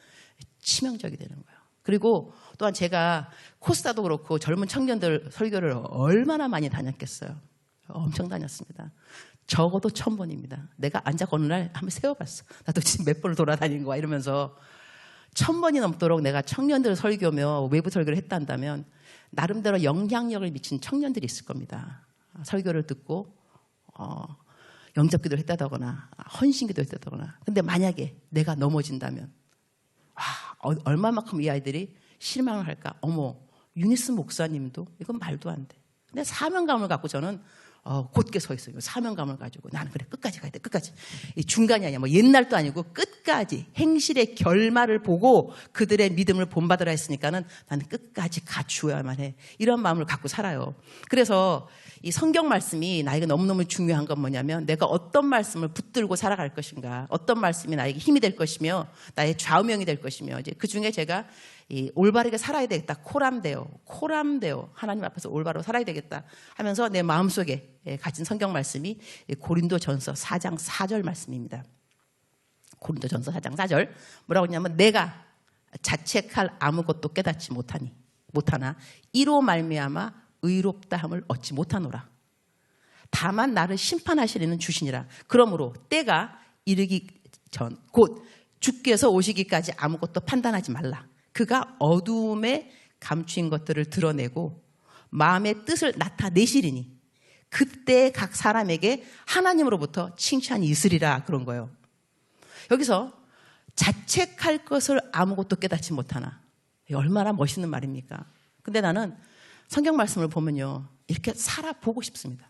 치명적이 되는 거예요. 그리고 또한 제가 코스타도 그렇고 젊은 청년들 설교를 얼마나 많이 다녔겠어요. 엄청 다녔습니다. 적어도 1000번입니다. 내가 앉아서 어느 날 한번 세워봤어. 나도 지금 몇 번을 돌아다닌 거야 이러면서 1000번이 넘도록 내가 청년들 설교며 외부 설교를 했단다면 나름대로 영향력을 미친 청년들이 있을 겁니다. 설교를 듣고 영접기도를 했다거나 헌신기도를 했다거나 근데 만약에 내가 넘어진다면 얼마만큼 이 아이들이 실망을 할까. 어머 유니스 목사님도 이건 말도 안 돼. 근데 사명감을 갖고 저는 곧게 서 있어요. 사명감을 가지고 나는 그래 끝까지 가야 돼. 끝까지. 이 중간이 아니야. 뭐 옛날도 아니고 끝까지 행실의 결말을 보고 그들의 믿음을 본받으라 했으니까는 나는 끝까지 갖추어야만 해. 이런 마음을 갖고 살아요. 그래서 이 성경 말씀이 나에게 너무너무 중요한 건 뭐냐면 내가 어떤 말씀을 붙들고 살아갈 것인가, 어떤 말씀이 나에게 힘이 될 것이며 나의 좌우명이 될 것이며 이제 그 중에 제가 이 올바르게 살아야 되겠다. 코람데오 하나님 앞에서 올바르게 살아야 되겠다 하면서 내 마음속에 가진 성경 말씀이 고린도전서 4장 4절 말씀입니다. 고린도전서 4장 4절 뭐라고 했냐면 내가 자책할 아무것도 깨닫지 못하나 이로 말미암아 의롭다함을 얻지 못하노라. 다만 나를 심판하시리는 주시니라. 그러므로 때가 이르기 전 곧 주께서 오시기까지 아무것도 판단하지 말라. 그가 어두움에 감추인 것들을 드러내고 마음의 뜻을 나타내시리니 그때 각 사람에게 하나님으로부터 칭찬이 있으리라. 그런 거예요. 여기서 자책할 것을 아무것도 깨닫지 못하나. 얼마나 멋있는 말입니까? 근데 나는 성경 말씀을 보면요 이렇게 살아보고 싶습니다.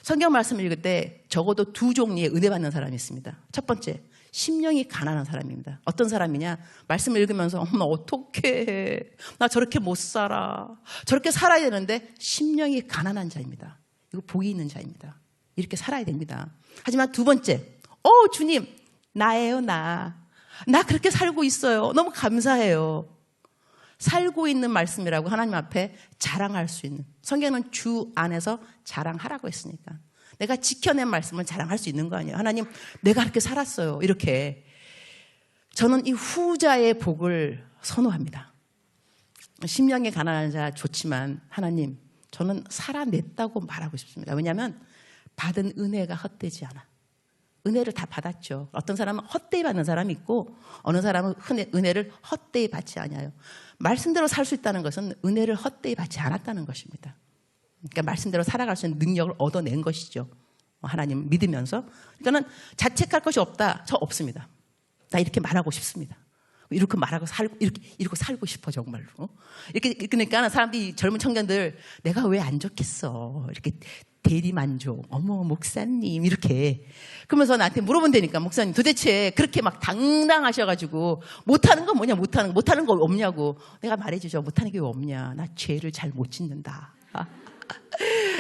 성경 말씀을 읽을 때 적어도 두 종류의 은혜 받는 사람이 있습니다. 첫 번째, 심령이 가난한 사람입니다. 어떤 사람이냐? 말씀을 읽으면서 엄마 어떡해, 나 저렇게 못 살아, 저렇게 살아야 되는데 심령이 가난한 자입니다. 이거 복이 있는 자입니다. 이렇게 살아야 됩니다. 하지만 두 번째, 주님 나예요. 나 그렇게 살고 있어요. 너무 감사해요. 살고 있는 말씀이라고 하나님 앞에 자랑할 수 있는, 성경은 주 안에서 자랑하라고 했으니까 내가 지켜낸 말씀을 자랑할 수 있는 거 아니에요. 하나님 내가 그렇게 살았어요. 이렇게 저는 이 후자의 복을 선호합니다. 심령이 가난한 자 좋지만 하나님 저는 살아냈다고 말하고 싶습니다. 왜냐하면 받은 은혜가 헛되지 않아. 은혜를 다 받았죠. 어떤 사람은 헛되이 받는 사람이 있고 어느 사람은 은혜를 헛되이 받지 않아요. 말씀대로 살 수 있다는 것은 은혜를 헛되이 받지 않았다는 것입니다. 그러니까 말씀대로 살아갈 수 있는 능력을 얻어낸 것이죠. 하나님 믿으면서. 그러니까는 자책할 것이 없다. 저 없습니다. 나 이렇게 말하고 싶습니다. 이렇게 말하고 살고 이렇게 살고 싶어 정말로. 이렇게 그러니까 사람들이 젊은 청년들 내가 왜 안 좋겠어. 이렇게 대리만족. 어머 목사님 이렇게 그러면서 나한테 물어본다니까. 목사님 도대체 그렇게 막 당당하셔가지고 못하는 건 뭐냐 못하는 거 없냐고. 내가 말해주죠. 못하는 게 왜 없냐. 나 죄를 잘 못 짓는다.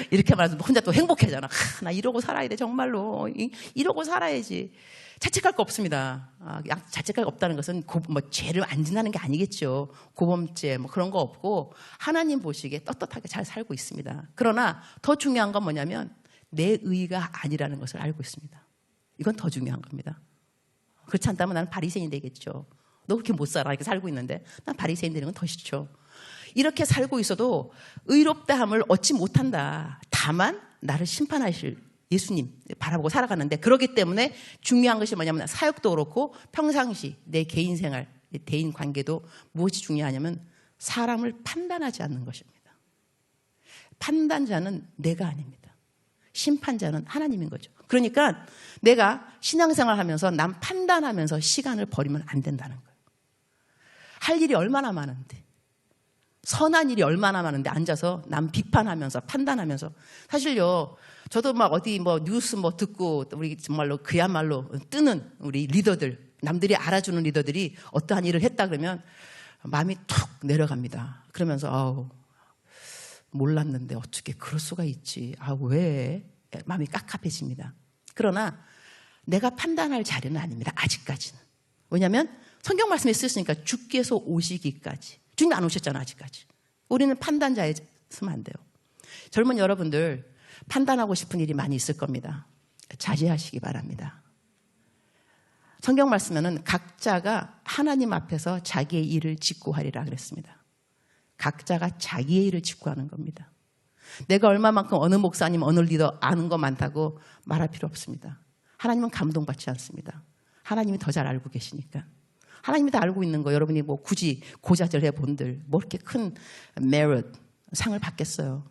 이렇게 말해서 혼자 또 행복해잖아. 나 이러고 살아야 돼 정말로. 이러고 살아야지. 자책할 거 없습니다. 자책할 거 없다는 것은 죄를 안 짓는 게 아니겠죠. 고범죄 그런 거 없고 하나님 보시기에 떳떳하게 잘 살고 있습니다. 그러나 더 중요한 건 뭐냐면 내 의가 아니라는 것을 알고 있습니다. 이건 더 중요한 겁니다. 그렇지 않다면 나는 바리새인이 되겠죠. 너 그렇게 못 살아 이렇게 살고 있는데 난 바리새인 되는 건 더 싫죠. 이렇게 살고 있어도 의롭다함을 얻지 못한다. 다만 나를 심판하실 예수님 바라보고 살아가는데 그렇기 때문에 중요한 것이 뭐냐면 사역도 그렇고 평상시 내 개인 생활, 내 대인 관계도 무엇이 중요하냐면 사람을 판단하지 않는 것입니다. 판단자는 내가 아닙니다. 심판자는 하나님인 거죠. 그러니까 내가 신앙생활 하면서 남 판단하면서 시간을 버리면 안 된다는 거예요. 할 일이 얼마나 많은데 선한 일이 얼마나 많은데 앉아서 남 비판하면서 판단하면서 사실요 저도 막 어디 뉴스 듣고 우리 정말로 그야말로 뜨는 우리 리더들 남들이 알아주는 리더들이 어떠한 일을 했다 그러면 마음이 툭 내려갑니다. 그러면서 아우 몰랐는데 어떻게 그럴 수가 있지. 왜 마음이 깝깝해집니다. 그러나 내가 판단할 자리는 아닙니다. 아직까지는. 왜냐하면 성경 말씀에 쓰였으니까 주께서 오시기까지. 주님 안 오셨잖아 아직까지. 우리는 판단자에 서면 안 돼요. 젊은 여러분들 판단하고 싶은 일이 많이 있을 겁니다. 자제하시기 바랍니다. 성경 말씀에는 각자가 하나님 앞에서 자기의 일을 직고하리라 그랬습니다. 각자가 자기의 일을 직고하는 겁니다. 내가 얼마만큼 어느 목사님 어느 리더 아는 거 많다고 말할 필요 없습니다. 하나님은 감동받지 않습니다. 하나님이 더 잘 알고 계시니까. 하나님이 다 알고 있는 거 여러분이 굳이 고자질해 본들 이렇게 큰 메리트 상을 받겠어요.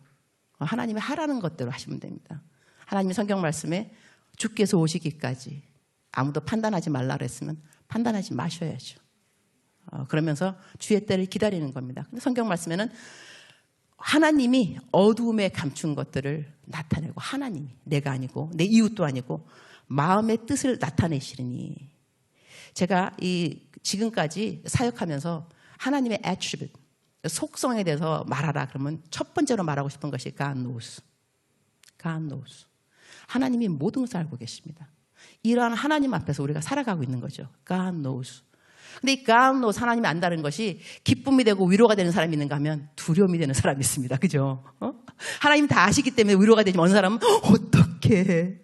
하나님이 하라는 것대로 하시면 됩니다. 하나님이 성경 말씀에 주께서 오시기까지 아무도 판단하지 말라 그랬으면 판단하지 마셔야죠. 그러면서 주의 때를 기다리는 겁니다. 근데 성경 말씀에는 하나님이 어두움에 감춘 것들을 나타내고 하나님이 내가 아니고 내 이웃도 아니고 마음의 뜻을 나타내시리니 제가 지금까지 사역하면서 하나님의 attribute, 속성에 대해서 말하라 그러면 첫 번째로 말하고 싶은 것이 God knows. God knows. 하나님이 모든 것을 알고 계십니다. 이러한 하나님 앞에서 우리가 살아가고 있는 거죠. God knows. 근데 이 God knows 하나님이 안다는 것이 기쁨이 되고 위로가 되는 사람이 있는가 하면 두려움이 되는 사람이 있습니다. 그죠? 하나님 다 아시기 때문에 위로가 되지만 어느 사람은 어떻게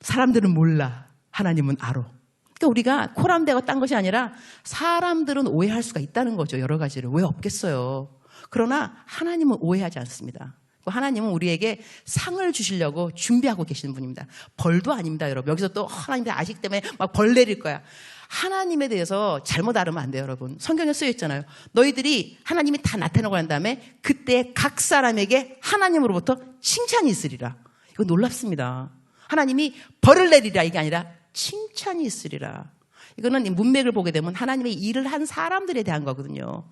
사람들은 몰라. 하나님은 알아. 그러니까 우리가 코람되고 딴 것이 아니라 사람들은 오해할 수가 있다는 거죠. 여러 가지를. 왜 없겠어요. 그러나 하나님은 오해하지 않습니다. 하나님은 우리에게 상을 주시려고 준비하고 계시는 분입니다. 벌도 아닙니다, 여러분. 여기서 또 하나님 다 아시기 때문에 막 벌 내릴 거야. 하나님에 대해서 잘못 알으면 안 돼요, 여러분. 성경에 쓰여 있잖아요. 너희들이 하나님이 다 나타나고 난 다음에 그때 각 사람에게 하나님으로부터 칭찬이 있으리라. 이거 놀랍습니다. 하나님이 벌을 내리라 이게 아니라 칭찬이 있으리라. 이거는 문맥을 보게 되면 하나님의 일을 한 사람들에 대한 거거든요.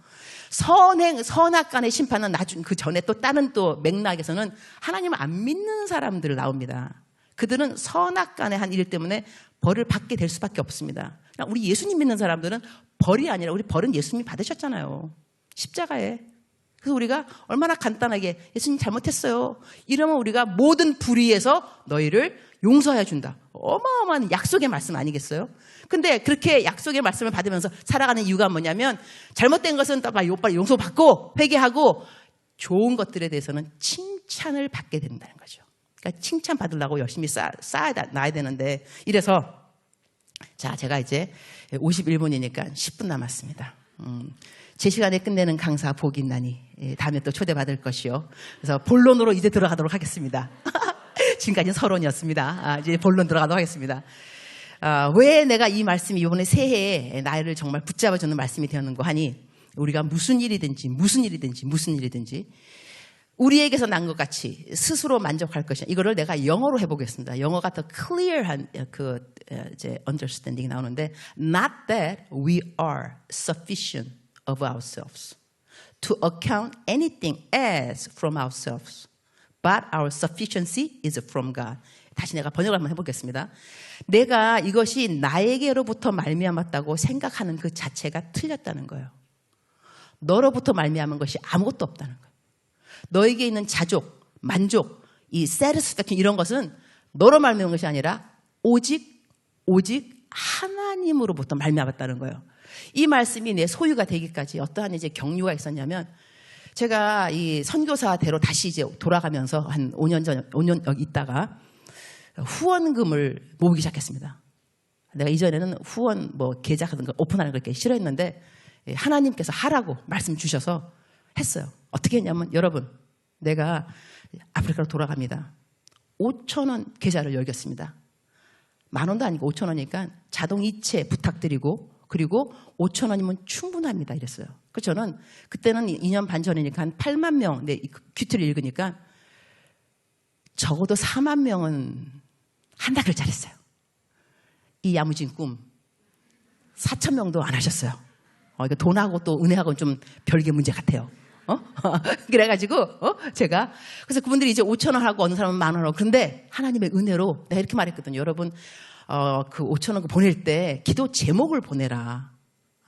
선악간의 심판은 나중 그 전에 또 다른 또 맥락에서는 하나님을 안 믿는 사람들 나옵니다. 그들은 선악간의 한 일 때문에 벌을 받게 될 수밖에 없습니다. 우리 예수님 믿는 사람들은 벌이 아니라 우리 벌은 예수님이 받으셨잖아요. 십자가에. 그래서 우리가 얼마나 간단하게 예수님 잘못했어요. 이러면 우리가 모든 불의에서 너희를 용서해 준다. 어마어마한 약속의 말씀 아니겠어요? 근데 그렇게 약속의 말씀을 받으면서 살아가는 이유가 뭐냐면 잘못된 것은 빨리 용서받고 회개하고 좋은 것들에 대해서는 칭찬을 받게 된다는 거죠. 그러니까 칭찬 받으려고 열심히 쌓아놔야 되는데 이래서 자 제가 이제 51분이니까 10분 남았습니다. 제 시간에 끝내는 강사 복이 있나니 다음에 또 초대받을 것이요. 그래서 본론으로 이제 들어가도록 하겠습니다. 지금까지는 서론이었습니다. 이제 본론 들어가도록 하겠습니다. 왜 내가 이 말씀이 이번에 새해에 나를 정말 붙잡아주는 말씀이 되었는고 하니, 우리가 무슨 일이든지 우리에게서 난 것 같이 스스로 만족할 것이야. 이거를 내가 영어로 해보겠습니다. 영어가 더 클리어한 이제 understanding이 나오는데, not that we are sufficient of ourselves to account anything as from ourselves, but our sufficiency is from God. 다시 내가 번역을 한번 해보겠습니다. 내가 이것이 나에게로부터 말미암았다고 생각하는 그 자체가 틀렸다는 거예요. 너로부터 말미암은 것이 아무것도 없다는 거예요. 너에게 있는 자족, 만족, 이 satisfaction 이런 것은 너로 말미암은 것이 아니라 오직 하나님으로부터 말미암았다는 거예요. 이 말씀이 내 소유가 되기까지 어떠한 이제 경류가 있었냐면, 제가 이 선교사대로 다시 이제 돌아가면서 한 5년 여기 있다가 후원금을 모으기 시작했습니다. 내가 이전에는 후원 계좌 같은 거 오픈하는 걸 싫어했는데, 하나님께서 하라고 말씀 주셔서 했어요. 어떻게 했냐면, 여러분, 내가 아프리카로 돌아갑니다. 5,000원 계좌를 열겠습니다. 10,000원도 아니고 5,000원이니까 자동 이체 부탁드리고, 그리고 5,000원이면 충분합니다. 이랬어요. 그래서 저는 그때는 2년 반 전이니까 한 8만 명, 큐티를 읽으니까 적어도 4만 명은 한 달을 잘했어요. 이 야무진 꿈 4,000명도 안 하셨어요. 이거 돈하고 또 은혜하고는 좀 별개 문제 같아요. 그래가지고 제가 그래서 그분들이 이제 5,000원 하고 어느 사람은 10,000원 하고, 그런데 하나님의 은혜로 내가 이렇게 말했거든요. 여러분, 그 5,000원 보낼 때 기도 제목을 보내라.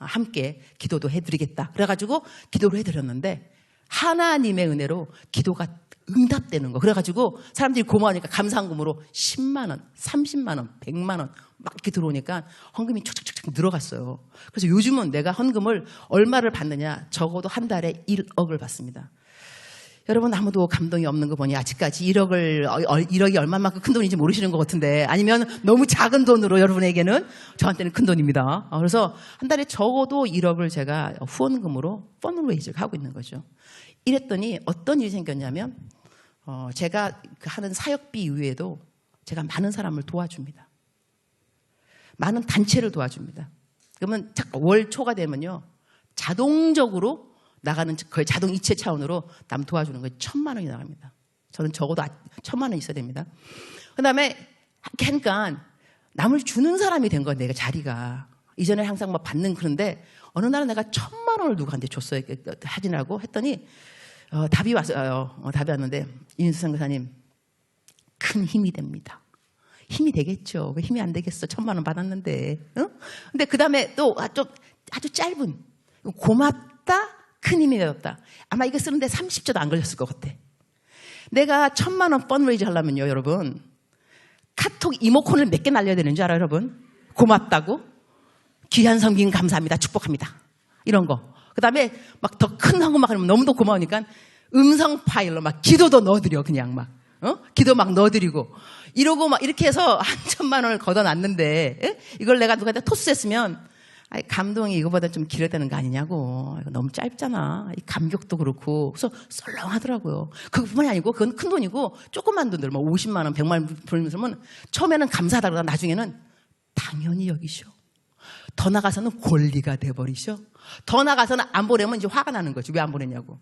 함께 기도도 해드리겠다. 그래가지고 기도를 해드렸는데 하나님의 은혜로 기도가 응답되는 거. 그래가지고 사람들이 고마우니까 감사한금으로 10만 원, 30만 원, 100만 원 막 이렇게 들어오니까 헌금이 촉촉촉 늘어갔어요. 그래서 요즘은 내가 헌금을 얼마를 받느냐, 적어도 한 달에 1억을 받습니다. 여러분, 아무도 감동이 없는 거 보니 아직까지 1억이 얼마만큼 큰 돈인지 모르시는 것 같은데, 아니면 너무 작은 돈으로 여러분에게는, 저한테는 큰 돈입니다. 그래서 한 달에 적어도 1억을 제가 후원금으로 펀드레이즈를 하고 있는 거죠. 이랬더니 어떤 일이 생겼냐면, 제가 하는 사역비 이외에도 제가 많은 사람을 도와줍니다. 많은 단체를 도와줍니다. 그러면 월 초가 되면요, 자동적으로 나가는, 거의 자동 이체 차원으로 남 도와주는 거에 1,000만 원이 나갑니다. 저는 적어도 1,000만 원 있어야 됩니다. 그 다음에 하니까 남을 주는 사람이 된 거예요. 내가 자리가. 이전에 항상 받는, 그런데 어느 날은 내가 1,000만 원을 누구한테 줬어요. 하진하고 했더니 답이 왔어요. 답이 왔는데, 이인수 선교사님, 큰 힘이 됩니다. 힘이 되겠죠. 왜 힘이 안 되겠어? 1,000만 원 받았는데. 근데 그 다음에 또 아주 짧은, 고맙다, 큰 힘이 되었다. 아마 이거 쓰는데 30초도 안 걸렸을 것 같아. 내가 1,000만 원 펀드레이즈 하려면요, 여러분, 카톡 이모콘을 몇 개 날려야 되는 줄 알아요, 여러분? 고맙다고, 귀한 섬김 감사합니다, 축복합니다, 이런 거. 그 다음에 막 더 큰 한국말 하면 너무도 고마우니까 음성 파일로 막 기도도 넣어드려. 그냥 막 기도 막 넣어드리고 이러고 막 이렇게 해서 한 1,000만 원을 걷어놨는데, 이걸 내가 누구한테 토스했으면, 감동이 이거보다 좀 길어야 되는 거 아니냐고. 이거 너무 짧잖아. 이 감격도 그렇고. 그래서 썰렁하더라고요. 그것뿐만이 아니고, 그건 큰 돈이고, 조그만 돈들, 50만 원, 100만 원 벌면서 처음에는 감사하다 그러다 나중에는 당연히 여기셔. 더 나가서는 권리가 돼버리셔. 더 나가서는 안 보내면 이제 화가 나는 거지. 왜 안 보냈냐고.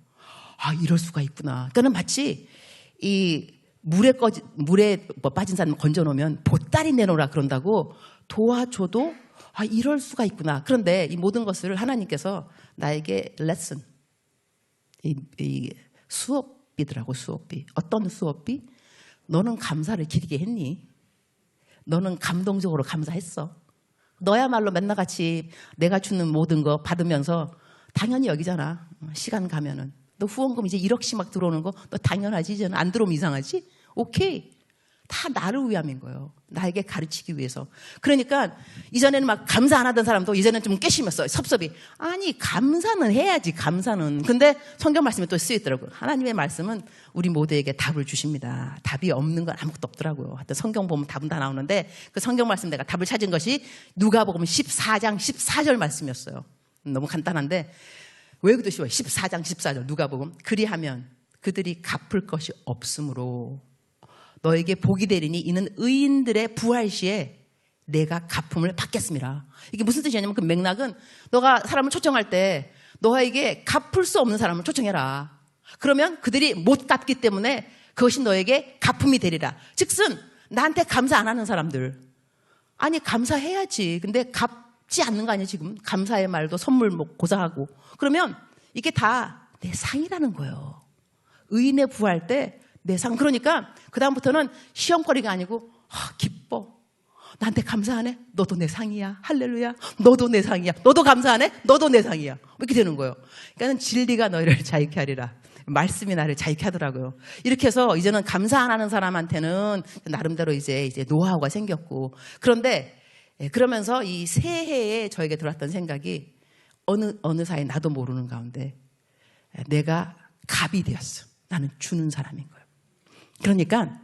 이럴 수가 있구나. 그러니까 마치 이 물에 빠진 사람 건져놓으면 보따리 내놓으라 그런다고, 도와줘도 이럴 수가 있구나. 그런데 이 모든 것을 하나님께서 나에게 레슨, 이 수업비더라고. 수업비. 어떤 수업비? 너는 감사를 기리게 했니? 너는 감동적으로 감사했어. 너야말로 맨날 같이 내가 주는 모든 거 받으면서 당연히 여기잖아. 시간 가면은. 너 후원금 이제 1억씩 막 들어오는 거 너 당연하지. 이제는 안 들어오면 이상하지? 오케이. 다 나를 위함인 거예요. 나에게 가르치기 위해서. 그러니까 이전에는 막 감사 안 하던 사람도 이제는 좀 깨심했어요. 섭섭이. 아니, 감사는 해야지, 감사는. 근데 성경 말씀에 또 쓰여있더라고요. 하나님의 말씀은 우리 모두에게 답을 주십니다. 답이 없는 건 아무것도 없더라고요. 하여튼 성경 보면 답은 다 나오는데, 그 성경 말씀 내가 답을 찾은 것이 누가복음 14장 14절 말씀이었어요. 너무 간단한데 외우기도 쉬워요. 14장 14절 누가복음. 그리하면 그들이 갚을 것이 없으므로 너에게 복이 되리니 이는 의인들의 부활 시에 내가 갚음을 받겠습니다. 이게 무슨 뜻이냐면 그 맥락은 너가 사람을 초청할 때 너에게 갚을 수 없는 사람을 초청해라. 그러면 그들이 못 갚기 때문에 그것이 너에게 갚음이 되리라. 즉슨 나한테 감사 안 하는 사람들. 아니 감사해야지. 근데 갚지 않는 거 아니야 지금. 감사의 말도 선물 뭐 고사하고. 그러면 이게 다 내 상이라는 거예요. 의인의 부활 때 내 상. 그러니까 그 다음부터는 시험거리가 아니고 기뻐. 나한테 감사하네? 너도 내 상이야. 할렐루야. 너도 내 상이야. 너도 감사하네? 너도 내 상이야. 이렇게 되는 거예요. 그러니까 진리가 너희를 자유케 하리라. 말씀이 나를 자유케 하더라고요. 이렇게 해서 이제는 감사 안 하는 사람한테는 나름대로 이제 노하우가 생겼고. 그런데 그러면서 이 새해에 저에게 들어왔던 생각이 어느 사이 나도 모르는 가운데 내가 갑이 되었어. 나는 주는 사람인 거예요. 그러니까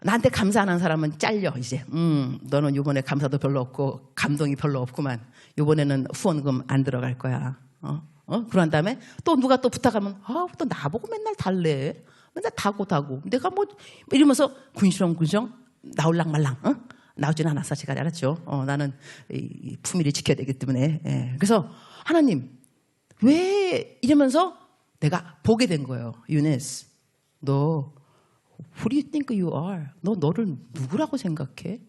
나한테 감사 안 하는 사람은 잘려 이제. 너는 이번에 감사도 별로 없고 감동이 별로 없구만. 이번에는 후원금 안 들어갈 거야. 그런 다음에 또 누가 또 부탁하면 또 나보고 맨날 달래. 맨날 다고 내가 뭐 이러면서 군시렁군시렁 나올랑 말랑. 나오진 않았어. 제가 알았죠. 나는 이 품위를 지켜야 되기 때문에. 예. 그래서 하나님 왜 이러면서 내가 보게 된 거예요. 유네스, 너 Who do you think you are? 너 너를 누구라고 생각해?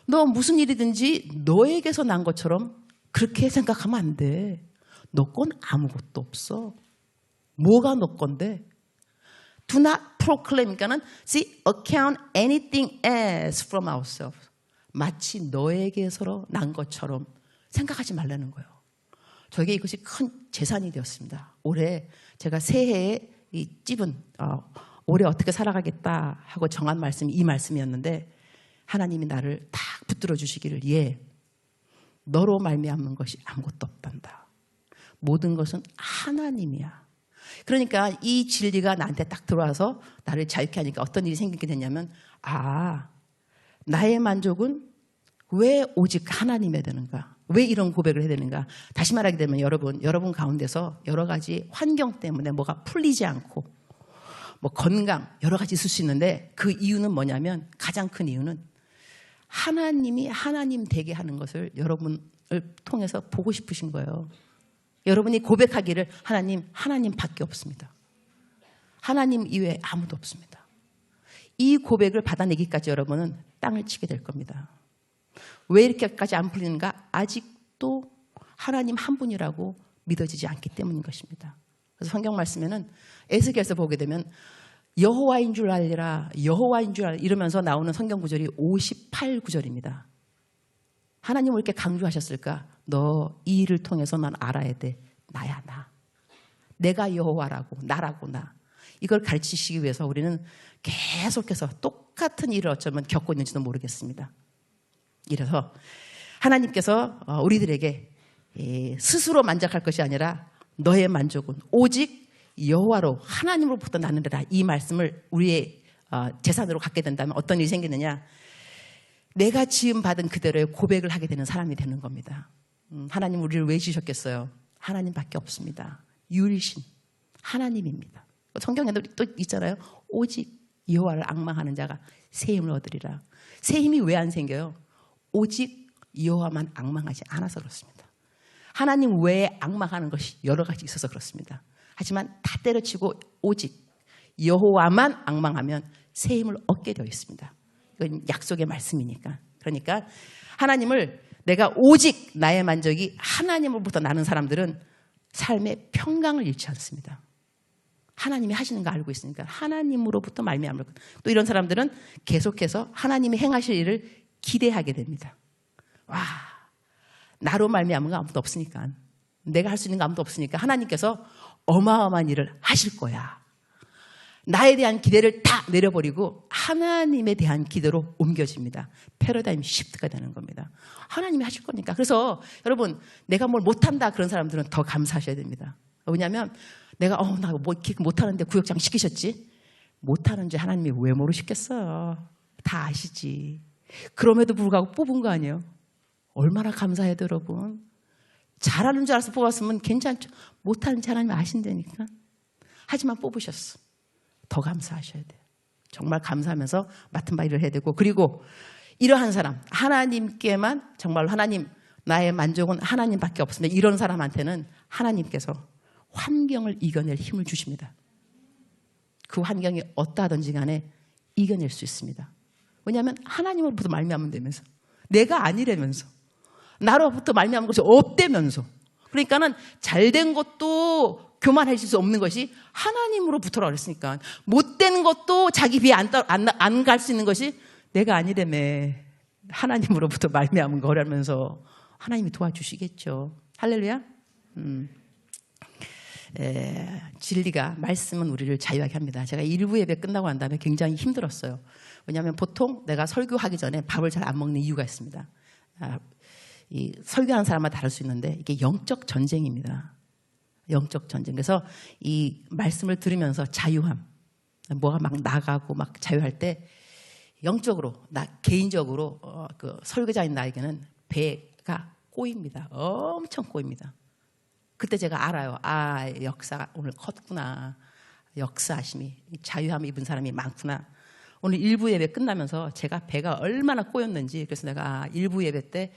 너 무슨 일이든지 너에게서 난 것처럼 그렇게 생각하면 안 돼. 너 건 아무것도 없어. 뭐가 너 건데? Do not proclaim. 그러니까는 see, account anything else from ourselves. 마치 너에게서 난 것처럼 생각하지 말라는 거예요. 저에게 이것이 큰 재산이 되었습니다. 올해 제가 새해에 이 찝은 올해 어떻게 살아가겠다 하고 정한 말씀이 이 말씀이었는데 하나님이 나를 딱 붙들어 주시기를 너로 말미암는 것이 아무것도 없단다. 모든 것은 하나님이야. 그러니까 이 진리가 나한테 딱 들어와서 나를 자유케 하니까 어떤 일이 생기게 됐냐면 나의 만족은 왜 오직 하나님에 되는가? 왜 이런 고백을 해야 되는가? 다시 말하게 되면 여러분 가운데서 여러 가지 환경 때문에 뭐가 풀리지 않고 뭐 건강 여러 가지 있을 수 있는데 그 이유는 뭐냐면 가장 큰 이유는 하나님이 하나님 되게 하는 것을 여러분을 통해서 보고 싶으신 거예요. 여러분이 고백하기를 하나님밖에 없습니다. 하나님 이외에 아무도 없습니다. 이 고백을 받아내기까지 여러분은 땅을 치게 될 겁니다. 왜 이렇게까지 안 풀리는가? 아직도 하나님 한 분이라고 믿어지지 않기 때문인 것입니다. 그래서 성경 말씀에는 에스겔서 보게 되면 여호와인 줄 알리라, 여호와인 줄 알리라 이러면서 나오는 성경 구절이 58구절입니다. 하나님을 이렇게 강조하셨을까? 너 이 일을 통해서만 알아야 돼. 나야 나. 내가 여호와라고 나라고 나. 이걸 가르치시기 위해서 우리는 계속해서 똑같은 일을 어쩌면 겪고 있는지도 모르겠습니다. 이래서 하나님께서 우리들에게 스스로 만족할 것이 아니라 너의 만족은 오직 여호와로 하나님으로부터 나느니라 이 말씀을 우리의 재산으로 갖게 된다면 어떤 일이 생기느냐? 내가 지음받은 그대로의 고백을 하게 되는 사람이 되는 겁니다. 하나님 우리를 왜 지으셨겠어요? 하나님밖에 없습니다. 유일신 하나님입니다. 성경에도 또 있잖아요. 오직 여호와를 앙망하는 자가 새 힘을 얻으리라. 새 힘이 왜 안 생겨요? 오직 여호와만 앙망하지 않아서 그렇습니다. 하나님 외에 앙망하는 것이 여러 가지 있어서 그렇습니다. 하지만 다 때려치고 오직 여호와만 앙망하면 새 힘을 얻게 되어 있습니다. 이건 약속의 말씀이니까. 그러니까 하나님을 내가 오직 나의 만족이 하나님으로부터 나는 사람들은 삶의 평강을 잃지 않습니다. 하나님이 하시는 거 알고 있으니까 하나님으로부터 말미암을 또 이런 사람들은 계속해서 하나님이 행하실 일을 기대하게 됩니다. 와, 나로 말미암은 거 아무도 없으니까 내가 할 수 있는 거 아무도 없으니까 하나님께서 어마어마한 일을 하실 거야. 나에 대한 기대를 다 내려버리고 하나님에 대한 기대로 옮겨집니다. 패러다임 시프트가 되는 겁니다. 하나님이 하실 거니까. 그래서 여러분 내가 뭘 못한다 그런 사람들은 더 감사하셔야 됩니다. 왜냐하면 내가 나 뭐 이렇게 못하는데 구역장 시키셨지? 못하는 줄 하나님이 왜 모르시겠어요? 다 아시지. 그럼에도 불구하고 뽑은 거 아니에요? 얼마나 감사해요 여러분. 잘하는 줄 알아서 뽑았으면 괜찮죠. 못하는 줄 하나님이 아신다니까. 하지만 뽑으셨어. 더 감사하셔야 돼요. 정말 감사하면서 맡은 바 일을 해야 되고, 그리고 이러한 사람, 하나님께만 정말 하나님, 나의 만족은 하나님밖에 없습니다. 이런 사람한테는 하나님께서 환경을 이겨낼 힘을 주십니다. 그 환경이 어떠하든지 간에 이겨낼 수 있습니다. 왜냐하면 하나님으로부터 말미암은 되면서, 내가 아니라면서, 나로부터 말미암은 것이 없대면서, 그러니까는 잘된 것도 교만하실 수 없는 것이 하나님으로부터라고 그랬으니까, 못된 것도 자기 비에 안 갈 수 있는 것이 내가 아니라며 하나님으로부터 말미암은 거라면서 하나님이 도와주시겠죠. 할렐루야. 진리가, 말씀은 우리를 자유하게 합니다. 제가 일부 예배 끝나고 난 다음에 굉장히 힘들었어요. 왜냐하면 보통 내가 설교하기 전에 밥을 잘 안 먹는 이유가 있습니다. 이 설교하는 사람마다 다를 수 있는데 이게 영적 전쟁입니다. 영적 전쟁. 그래서 이 말씀을 들으면서 자유함, 뭐가 막 나가고 막 자유할 때 영적으로, 나 개인적으로 그 설교자인 나에게는 배가 꼬입니다. 엄청 꼬입니다. 그때 제가 알아요. 아, 역사가 오늘 컸구나. 역사하심이, 자유함 입은 사람이 많구나. 오늘 일부 예배 끝나면서 제가 배가 얼마나 꼬였는지, 그래서 내가 일부 예배 때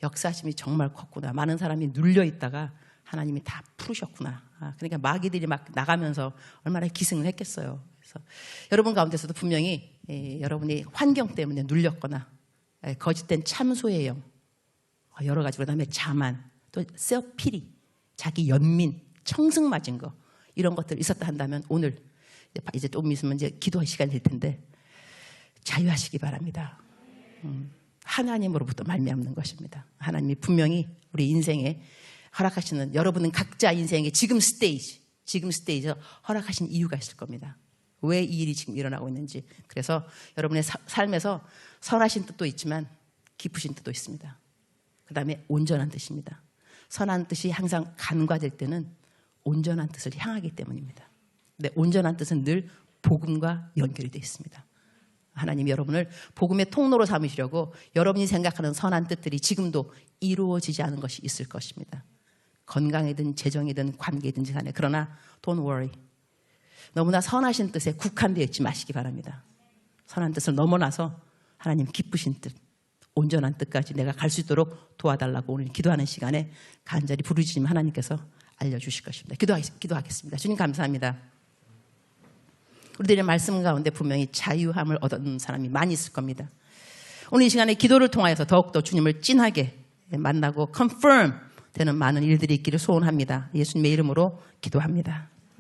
역사하심이 정말 컸구나. 많은 사람이 눌려 있다가 하나님이 다 풀으셨구나. 그러니까 마귀들이 막 나가면서 얼마나 기승을 했겠어요. 그래서 여러분 가운데서도 분명히 여러분이 환경 때문에 눌렸거나 거짓된 참소의 영, 여러 가지, 그다음에 자만, 또 셀피리, 자기 연민, 청승 맞은 거, 이런 것들 있었다 한다면 오늘 이제 좀 있으면 이제 기도할 시간이 될 텐데 자유하시기 바랍니다. 하나님으로부터 말미암는 것입니다. 하나님이 분명히 우리 인생에 허락하시는, 여러분은 각자 인생의 지금 스테이지에서 허락하신 이유가 있을 겁니다. 왜 이 일이 지금 일어나고 있는지. 그래서 여러분의 삶에서 선하신 뜻도 있지만 깊으신 뜻도 있습니다. 그 다음에 온전한 뜻입니다. 선한 뜻이 항상 간과될 때는 온전한 뜻을 향하기 때문입니다. 근데 온전한 뜻은 늘 복음과 연결이 되어 있습니다. 하나님이 여러분을 복음의 통로로 삼으시려고 여러분이 생각하는 선한 뜻들이 지금도 이루어지지 않은 것이 있을 것입니다. 건강이든 재정이든 관계이든 간에. 그러나 don't worry. 너무나 선하신 뜻에 국한되어 있지 마시기 바랍니다. 선한 뜻을 넘어나서 하나님 기쁘신 뜻, 온전한 뜻까지 내가 갈 수 있도록 도와달라고 오늘 기도하는 시간에 간절히 부르짖으면 하나님께서 알려주실 것입니다. 기도하겠습니다. 주님 감사합니다. 우리들의 말씀 가운데 분명히 자유함을 얻은 사람이 많이 있을 겁니다. 오늘 이 시간에 기도를 통하여서 더욱더 주님을 찐하게 만나고 confirm 되는 많은 일들이 있기를 소원합니다. 예수님의 이름으로 기도합니다.